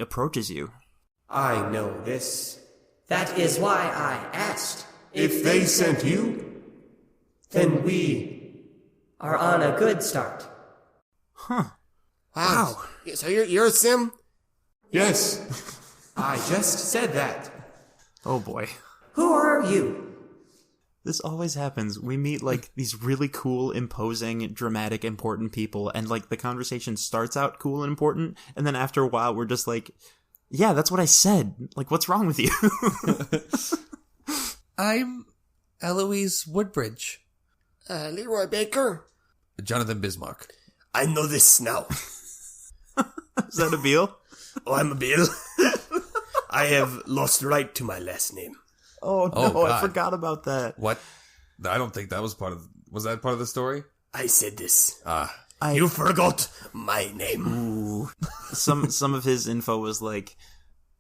approaches you. I know this. That is why I asked. If they sent you, then we are on a good start. Huh. Wow. So you're a Sim? Yes. I just said that. Oh boy. Who are you? This always happens. We meet, like, these really cool, imposing, dramatic, important people, and, like, the conversation starts out cool and important, and then after a while, we're just like, yeah, that's what I said. Like, what's wrong with you? I'm Eloise Woodbridge. Leroy Baker. Jonathan Bismarck. I know this now. Is that a Beal? Oh, I'm a Bill. I have lost right to my last name. Oh, no, God. I forgot about that. What? I don't think that was was that part of the story? I said this. Ah. You forgot my name. Ooh. Some of his info was like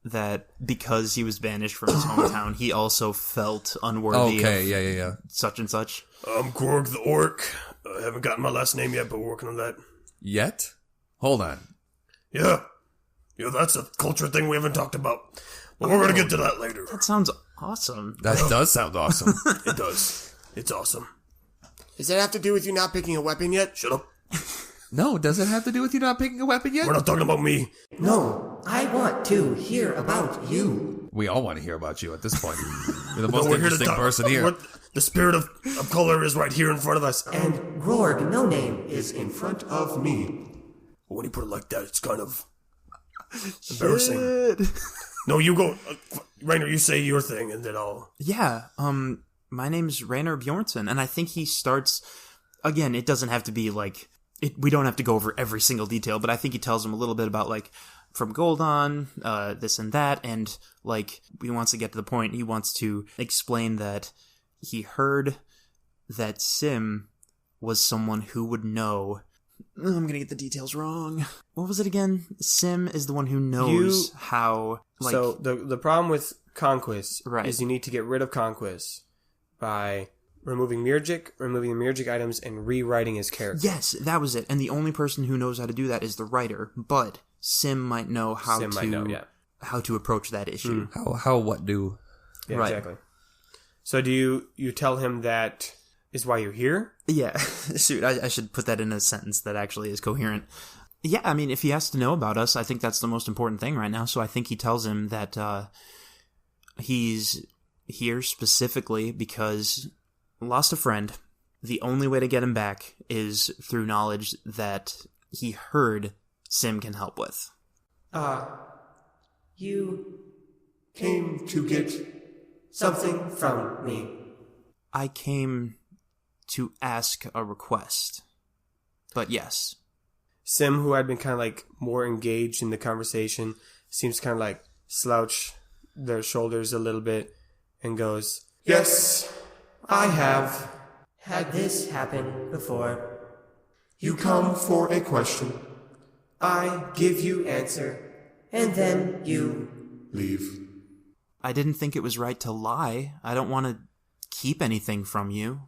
that because he was banished from his hometown, he also felt unworthy of yeah. such and such. I'm Korg the Orc. I haven't gotten my last name yet, but we're working on that. Yet? Hold on. Yeah, that's a culture thing we haven't talked about. But we're going to get to that later. That sounds awesome. That does sound awesome. It does. It's awesome. Does that have to do with you not picking a weapon yet? Shut up. No, does it have to do with you not picking a weapon yet? We're not talking about me. No, I want to hear about you. We all want to hear about you at this point. You're the most We're here to interesting talk. person here. The spirit of color is right here in front of us. And Grorg No Name is in front of me. When you put it like that, it's kind of embarrassing. No, you go. Rainer, you say your thing, and then I'll... Yeah, my name's Rainer Bjornsson, and I think he starts... Again, it doesn't have to be, like... we don't have to go over every single detail, but I think he tells him a little bit about, like, from Goldon, this and that, and, like, he wants to get to the point. He wants to explain that he heard that Sim was someone who would know... I'm gonna get the details wrong. What was it again? Sim is the one who knows how... Like, so the problem with Conquest Right. is you need to get rid of Conquest by removing the Mirjik items, and rewriting his character. yes, that was it. And the only person who knows how to do that is the writer, but Sim might know how how to approach that issue. How what do? Yeah, Right. exactly. So do you tell him that is why you're here? Yeah, shoot, I should put that in a sentence that actually is coherent. Yeah, I mean, if he has to know about us, I think that's the most important thing right now. So I think he tells him that he's here specifically because lost a friend. The only way to get him back is through knowledge that he heard Sim can help with. You Came to get... something from me. I came to ask a request. But yes. Sim, who had been kind of like more engaged in the conversation, seems kind of like slouch their shoulders a little bit and goes, Yes, I have. Had this happen before? You come for a question. I give you answer, and then you... Leave. I didn't think it was right to lie. I don't want to keep anything from you.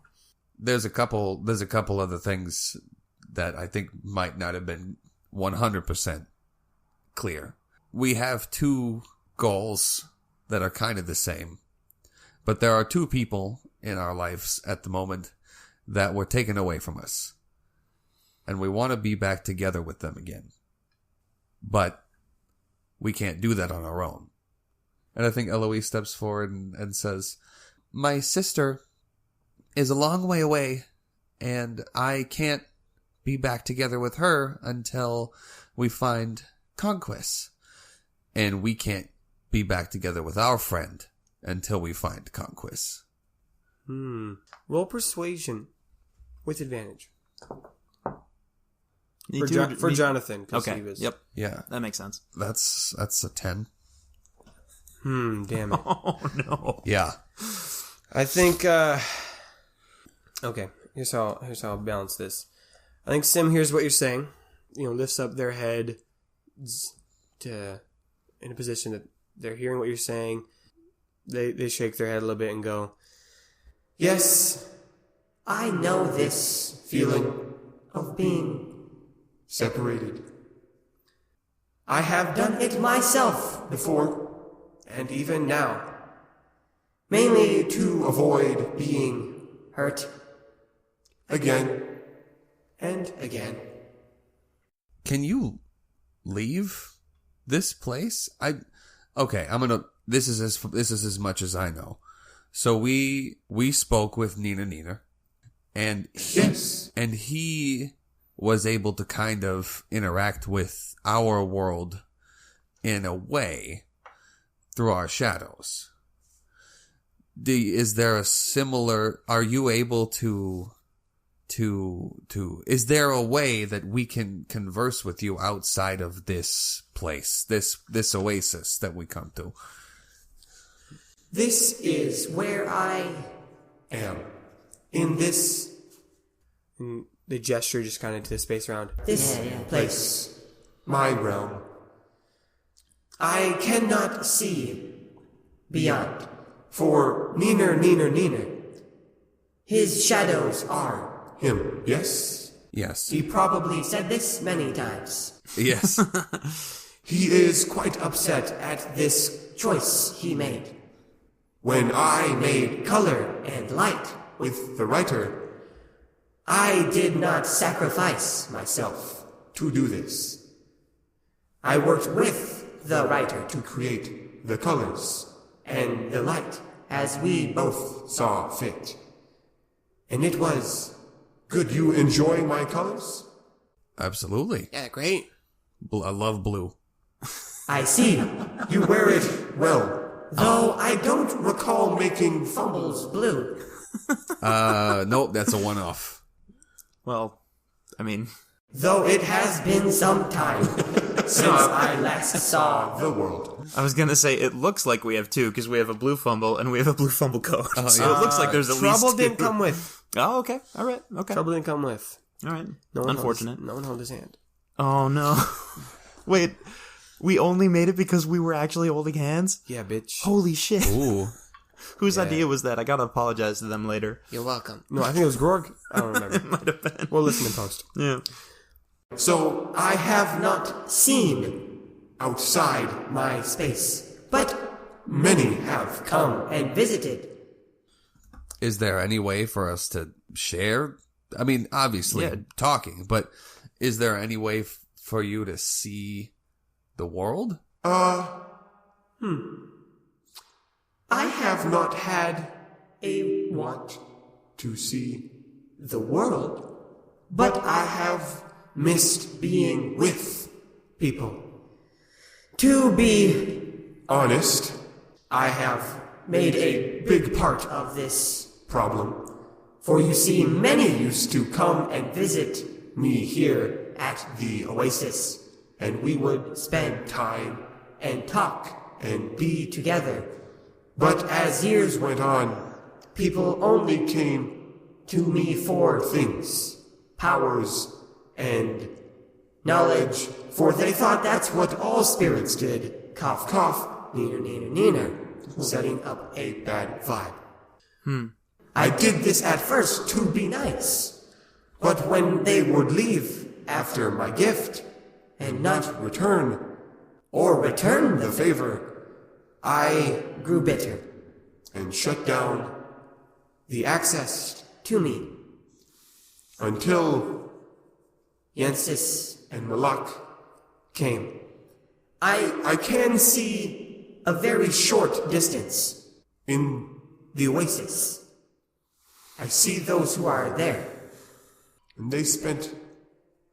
There's a couple other things that I think might not have been 100% clear. We have two goals that are kind of the same, but there are two people in our lives at the moment that were taken away from us, and we want to be back together with them again. But we can't do that on our own. And I think Eloise steps forward and says, my sister is a long way away, and I can't be back together with her until we find Conquest. And we can't be back together with our friend until we find Conquest. roll persuasion with advantage. For Me- Jonathan. 'cause Okay, he was- yep, Yeah, that makes sense. that's a 10. Damn it. Oh, no. Yeah. I think, okay, here's how I'll balance this. I think Sim hears what you're saying, lifts up their head in a position that they're hearing what you're saying. They shake their head a little bit and go, Yes, I know this feeling of being... Separated. I have done it myself Before. and even now. Mainly to Avoid being... hurt Again. and again. Can you leave this place? This is as much as I know. So we spoke with Nina, and he was able to kind of interact with our world in a way through our shadows. Is there a similar? Are you able to? Is there a way that we can converse with you outside of this place, this oasis that we come to? This is where I Am. in this and they gesture just kind of to the space around. this place. My realm. I cannot see beyond. For Neener. His shadows are. him. Yes. Yes. He probably said this many times. Yes. He is quite upset At this choice he made. when I made Color and light. with the writer. I did not sacrifice myself to do this. I worked with the writer to create the colors and the light as we both saw fit. And it was... Could you enjoy my colors? Absolutely. Yeah, great. I love blue. I see. You wear it well. Though I don't Recall making fumbles blue. Nope, that's a one-off. Well, I mean, Though it has been some time since I last saw the world. I was gonna say it looks like we have two because we have a blue fumble and we have a blue fumble code. So it looks like there's at least Trouble two. didn't come with. Oh, okay. All right. Okay. Trouble didn't come with. All right. No one Unfortunate. No one held his hand. Oh no. Wait. We only made it because we were actually holding hands? Yeah, bitch. Holy shit. Ooh. Whose idea was that? I gotta apologize to them later. You're welcome. No, I think it was Gorg. I don't remember. Might have been. We'll listen in post. Yeah. So I have not seen outside, my space, but many have come and visited. Is there any way for us to share? I mean, obviously, Yeah. talking, but is there any way for you to see the world? I have not had A want to see, the world, but I have missed being with people. to be Honest, I have made a big part of this. problem. For you see, many Used to come and visit me here at the oasis, and we would spend time and talk and be together. But as years went on, People only only came to me for things, powers, and knowledge, for they thought that's what all spirits did. Cough, cough, neener, neener, neener. setting up a bad vibe. I did this at first to be nice, But when they would leave after my gift and not return or return the the favor, I grew bitter and shut down the access to me. until Yensis, and Malak came. I I can see a very short distance. in The oasis. I see Those who are there and they spent,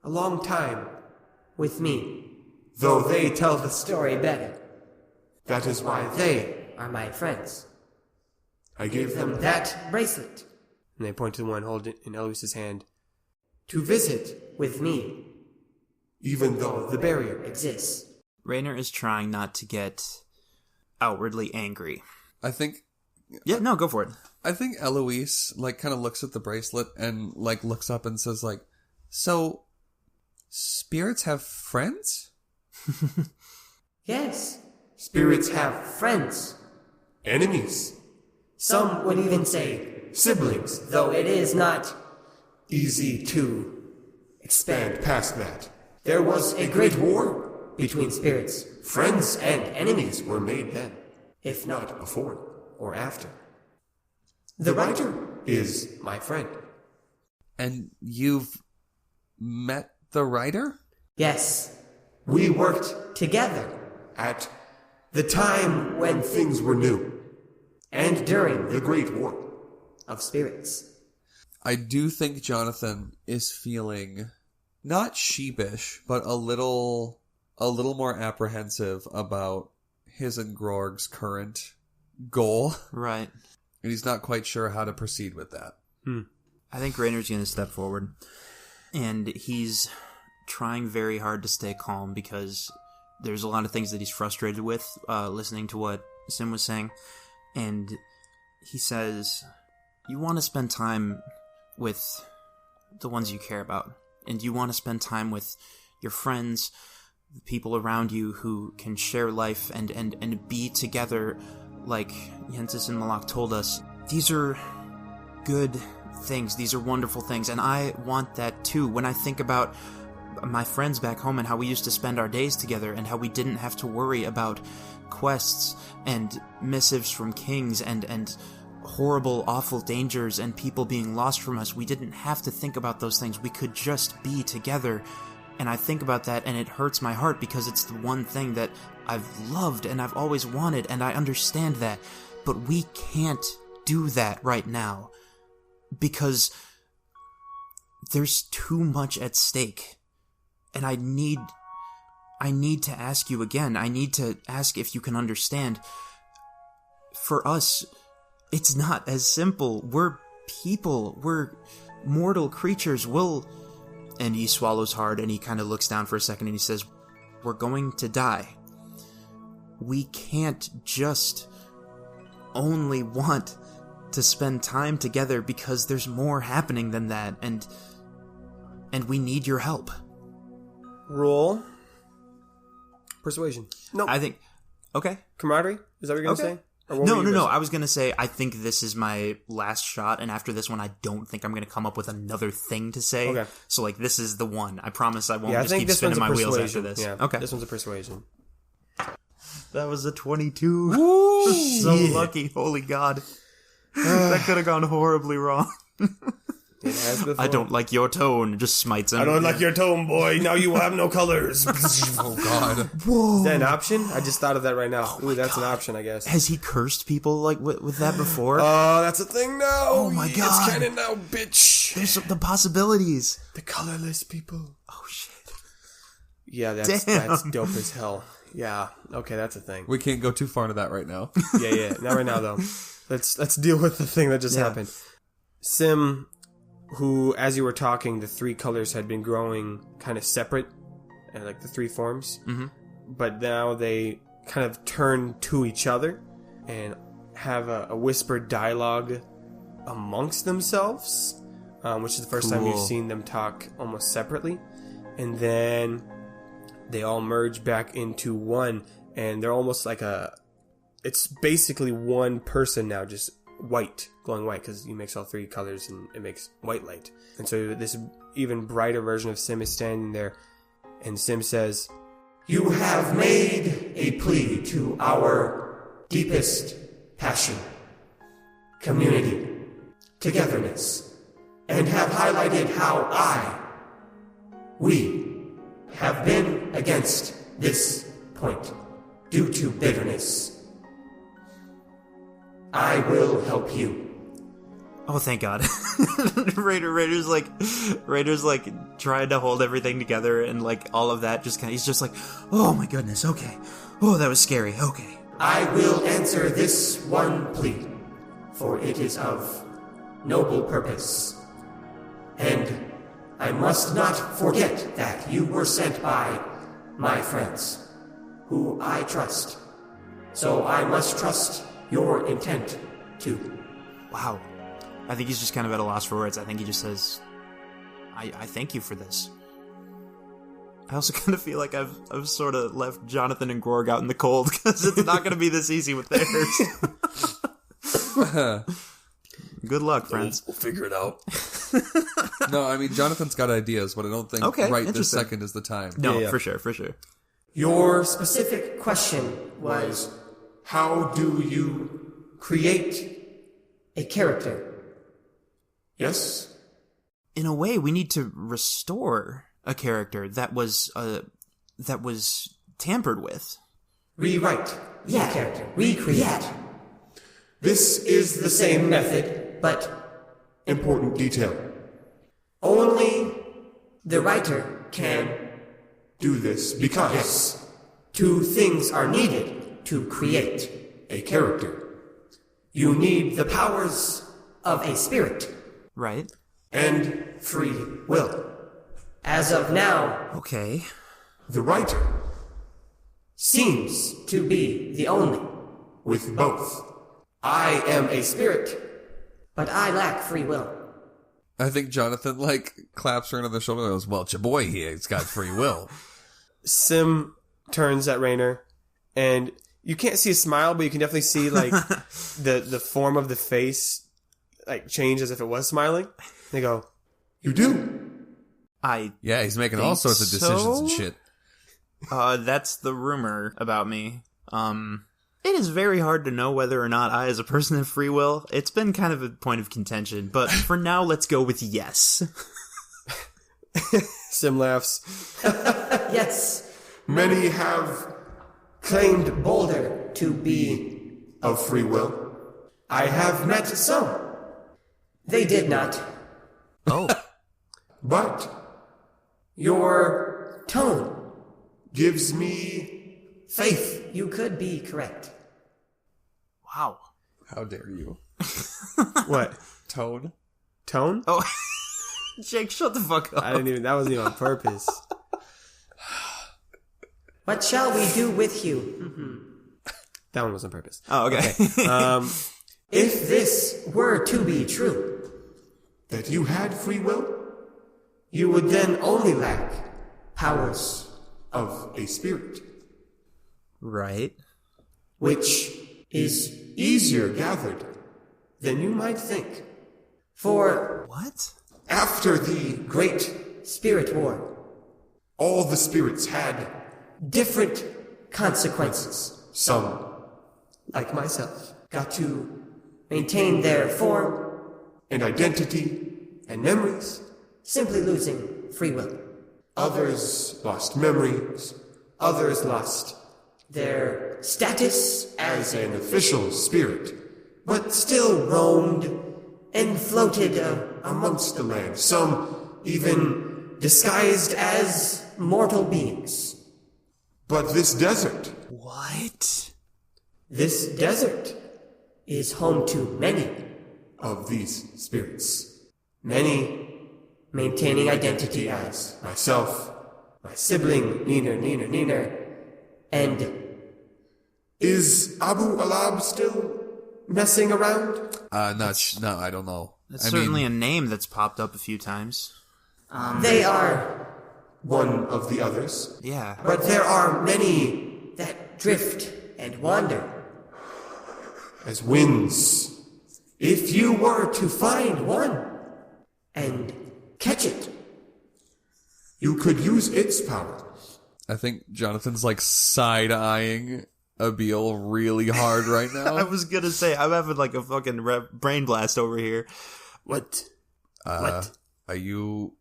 a long time with me. though they Tell the story better. that is why they Are my friends. I gave them That bracelet And they point to the one holding in Eloise's hand. to visit with me even though the barrier exists. Raynor is trying not to get outwardly angry. I think Yeah, no, go for it. I think Eloise like kind of looks at the bracelet and like looks up and says like, "So spirits have friends?" Yes, spirits have friends. enemies, Some would even say siblings, though it is not easy to expand. and past that. There was A great war, between spirits, friends and enemies were made then, if not not before or after. the writer. Is My friend. And you've met the writer? Yes, we worked together at the time when things were new, and during the Great War. of spirits. I do think Jonathan is feeling not sheepish, but a little more apprehensive about his and Grorg's current goal, Right. and he's not quite sure how to proceed with that. I think Raynor's going to step forward, and he's trying very hard to stay calm because there's a lot of things that he's frustrated with, listening to what Sim was saying, and he says, you want to spend time with the ones you care about, and you want to spend time with your friends, the people around you who can share life and be together like Yensis and Malak told us. These are good things. These are wonderful things, and I want that too. When I think about my friends back home and how we used to spend our days together and how we didn't have to worry about quests and missives from kings and horrible, awful dangers and people being lost from us, we didn't have to think about those things. We could just be together. And I think about that and it hurts my heart because it's the one thing that I've loved and I've always wanted, and I understand that. But we can't do that right now because there's too much at stake. And I need to ask you again. I need to ask if you can understand. For us, it's not as simple. We're people. We're mortal creatures. And he swallows hard and he kind of looks down for a second and he says, we're going to die. We can't just only want to spend time together because there's more happening than that, and we need your help. Roll persuasion. No, I think okay. Camaraderie. Is that what you're gonna say? No. I was gonna say I think this is my last shot, and after this one, I don't think I'm gonna come up with another thing to say. Okay. So like this is the one. I promise I won't Yeah, I just think keep this spinning one's my a wheels persuasion. after this. Yeah, okay. This one's a persuasion. That was a 22. So lucky. Holy God. That could have gone horribly wrong. It has before. I don't like your tone. Just smites him. I don't like your tone, boy. Now you will have no colors. Oh, God. Whoa. Is that an option? I just thought of that right now. Ooh, that's an option, I guess. Has he cursed people like with that before? Oh, that's a thing now. Oh my God. It's canon now, bitch. There's the possibilities. The colorless people. Oh shit. Yeah, that's dope as hell. Yeah. Okay, that's a thing. We can't go too far into that right now. Yeah. Not right now though. Let's deal with the thing that just happened. Sim, who, as you were talking, the three colors had been growing kind of separate, like the three forms. Mm-hmm. But now they kind of turn to each other and have a whispered dialogue amongst themselves, which is the first time you've seen them talk almost separately. And then they all merge back into one, and they're almost like it's basically one person now, just white, glowing white, because you mix all three colors and it makes white light. And so this even brighter version of Sim is standing there, and Sim says, You have made a plea to our deepest passion, community, togetherness, and have highlighted how we have been against this point due to bitterness. I will help you. Oh, thank God. Raiders like trying to hold everything together and like all of that he's just like, oh my goodness, okay. Oh, that was scary, okay. I will answer this one plea, for it is of noble purpose. And I must not forget that you were sent by my friends, who I trust. So I must trust your intent too. Wow. I think he's just kind of at a loss for words. I think he just says, I thank you for this. I also kind of feel like I've sort of left Jonathan and Gorg out in the cold, because it's not going to be this easy with theirs. Good luck, friends. We'll figure it out. No, I mean, Jonathan's got ideas, but I don't think right this second is the time. No, Yeah. for sure. Your specific question was, how do you create a character? Yes? In a way, we need to restore a character that was tampered with. Rewrite the character. Recreate. This is the same method, but important detail. Only the writer can do this because two things are needed to create a character. You need the powers of a spirit. Right. And free will. As of now, Okay. the writer seems to be the only with both. I am a spirit, but I lack free will. I think Jonathan, claps her on the shoulder and goes, well, it's your boy here. He's got free will. Sim turns at Raynor, and you can't see a smile, but you can definitely see the form of the face change as if it was smiling. They go, You do? Yeah, he's making all sorts of decisions and shit. That's the rumor about me. It is very hard to know whether or not I, as a person, have free will. It's been kind of a point of contention, but for now, let's go with yes. Sim laughs. Yes. Many have Claimed Boulder to be. of free will. I have met some. They did not. Oh. But Your tone. gives me Faith, you could be correct. Wow. How dare you? What? Tone? Tone? Oh. Jake, shut the fuck up. That wasn't even on purpose. What shall we do with you? That one was on purpose. Oh, okay. If this were to be true, that you had free will you would then only lack powers, of a spirit, Right. which is easier gathered. than you might think. For What? After the great spirit war, all the spirits had different consequences, some like myself, got to maintain their form, an identity, and memories, simply losing free will. others lost memories, Others lost their status as an official spirit but still roamed and floated amongst the land. Some even, disguised as mortal beings. but this desert, What? This desert is home to many, of these spirits, many maintaining identity as myself, my sibling, Neener, and is Abu Alab still messing around. No, I don't know. That's certainly a name that's popped up a few times. They are, one of the others? Yeah. but there are many that drift and wander. As winds, If you were to find one and catch it, you could use its power. I think Jonathan's like side-eyeing Abil really hard right now. I was gonna say, I'm having like a fucking brain blast over here. What? What? Are you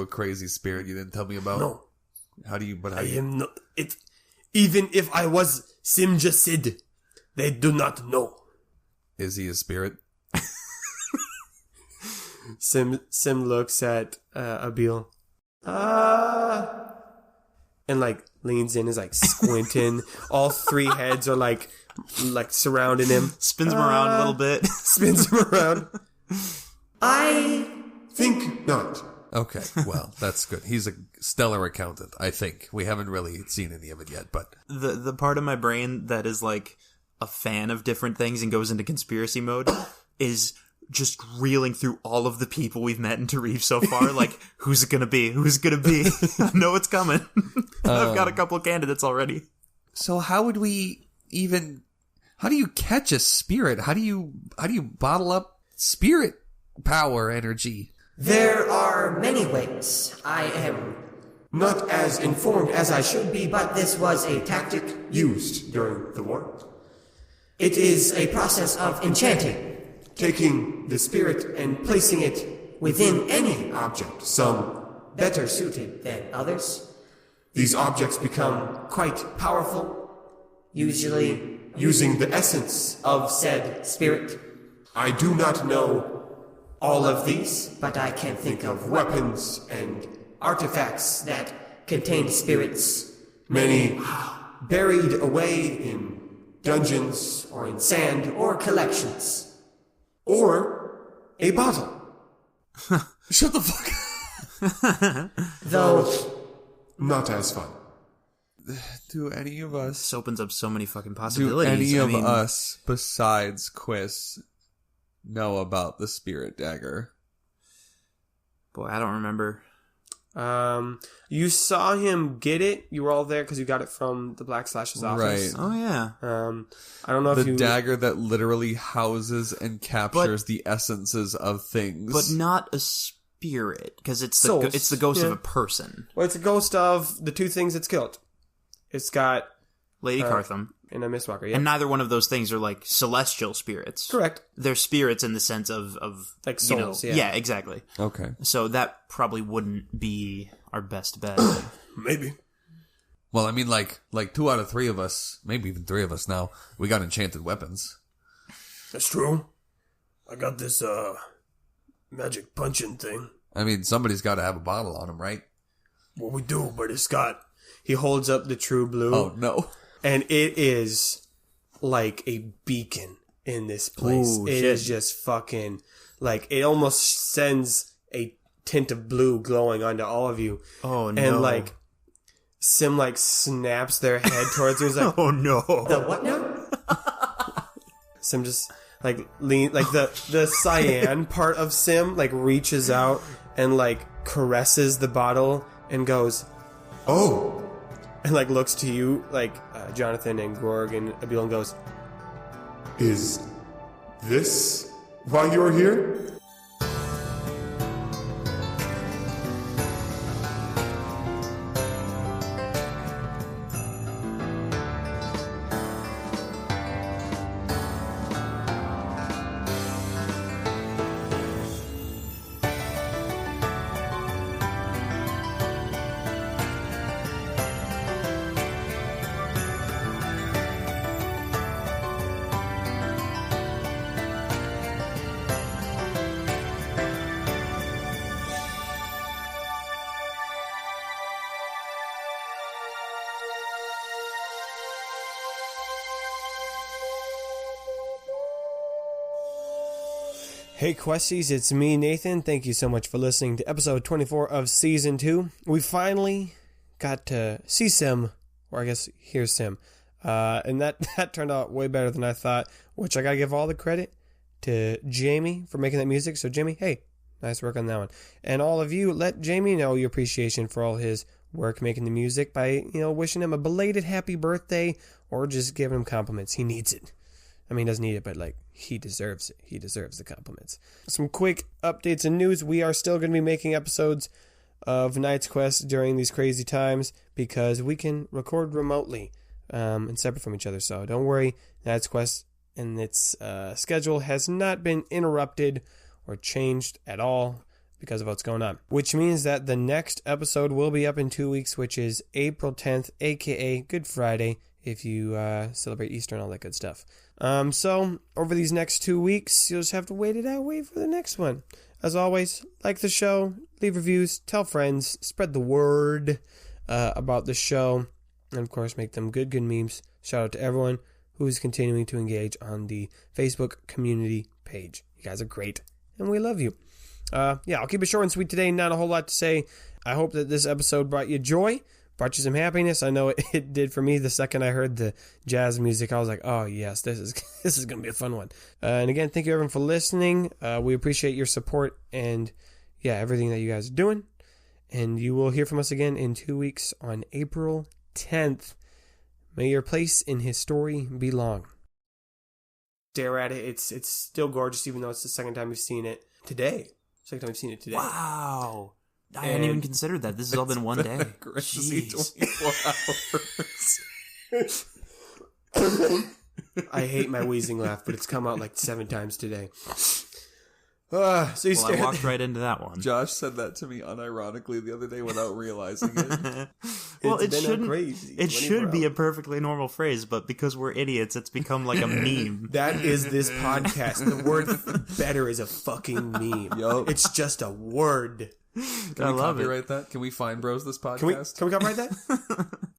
a crazy spirit you didn't tell me about? No. How do you? I am not. Even if I was Simja Sid, they do not know. Is he a spirit? Sim looks at Abil. And like leans in, is like squinting. All three heads are like surrounding him. Spins him around a little bit. Spins him around. I Think not. Okay, well, that's good. He's a stellar accountant, I think. We haven't really seen any of it yet, but The part of my brain that is like a fan of different things and goes into conspiracy mode is just reeling through all of the people we've met in Tarif so far. Like, who's it gonna be? Who's it gonna be? I know it's coming. I've got a couple of candidates already. so how would we even? How do you catch a spirit? How do you bottle up spirit power energy? There are many ways. I am Not as informed as I should be, but this was a tactic. used during the war. It is a process of enchanting, Taking the spirit and placing it within any object, some, better suited than others, these objects become quite powerful, usually using the essence. of said spirit. I do not know All of these, but I can think of weapons and artifacts that contain spirits many buried away in dungeons or in sand or collections. or a bottle. Shut the fuck up. Though Not as fun. Do any of us? This opens up so many fucking Do possibilities. any I of mean, us besides Quiz know about the spirit dagger? Boy, I don't remember. You saw him get it. You were all there because you got it from the Black Slash's office. Right. Oh yeah. I don't know if The you. dagger that literally houses and captures the essences of things. But not a spirit, because it's the Souls. it's the ghost of Yeah. a person. Well, it's a ghost of the two things it's killed. It's got Lady Cartham. And a Mistwalker, yeah. And neither one of those things are like celestial spirits. Correct. They're spirits in the sense of like souls, you know, yeah, exactly. Okay. So that probably wouldn't be our best bet. Maybe. Well, I mean, like 2 out of 3 of us, maybe even 3 of us now, we got enchanted weapons. That's true. I got this, magic punching thing. I mean, somebody's got to have a bottle on them, right? Well, we do, but it's got... He holds up the true blue. Oh, no. And it is like a beacon in this place. Ooh, it shit. is just fucking, like, it almost sends a tint of blue glowing onto all of you. Oh, no. And, like, Sim, like, snaps their head towards you. He's like, Oh, no. The what now? Sim just, like, like, the cyan part of Sim, like, reaches out and, like, caresses the bottle and goes, Oh, and, like, looks to you, like, Jonathan and Gorg and Abil, and goes, is this why you're here? Hey Questies, it's me, Nathan. Thank you so much for listening to episode 24 of Season 2. We finally got to see Sim, or I guess hear Sim. And that turned out way better than I thought, which I gotta give all the credit to Jamie for making that music. So Jamie, hey, nice work on that one. And all of you, let Jamie know your appreciation for all his work making the music by, wishing him a belated happy birthday or just giving him compliments. He needs it. I mean, he doesn't need it, but, like, he deserves it. He deserves the compliments. Some quick updates and news. We are still going to be making episodes of Knight's Quest during these crazy times because we can record remotely and separate from each other. So don't worry. Knight's Quest and its schedule has not been interrupted or changed at all because of what's going on. Which means that the next episode will be up in 2 weeks, which is April 10th, a.k.a. Good Friday, if you celebrate Easter and all that good stuff. So, over these next 2 weeks, you'll just have to wait for the next one. As always, like the show, leave reviews, tell friends, spread the word about the show, and of course, make them good memes. Shout out to everyone who is continuing to engage on the Facebook community page. You guys are great, and we love you. I'll keep it short and sweet today, not a whole lot to say. I hope that this episode brought you joy. Brought you some happiness. I know it did for me. The second I heard the jazz music, I was like, oh yes, this is going to be a fun one. And again, thank you everyone for listening. We appreciate your support and everything that you guys are doing. And you will hear from us again in 2 weeks on April 10th. May your place in his story be long. Stare at it. It's still gorgeous, even though it's the second time we've seen it today. Second time we've seen it today. Wow. I hadn't even considered that. This has all been one day. Crazy Jeez. 24 hours. I hate my wheezing laugh, but it's come out like 7 times today. So you Well, I walked right into that one. Josh said that to me unironically the other day without realizing it. Well, It's it been a shouldn't. crazy It 24 should be a hours. perfectly normal phrase, but because we're idiots, it's become like a meme. That is this podcast. The word better is a fucking meme. Yup. It's just a word. Can I we love it. copyright that? Can we fine bros this Can we podcast? copyright that?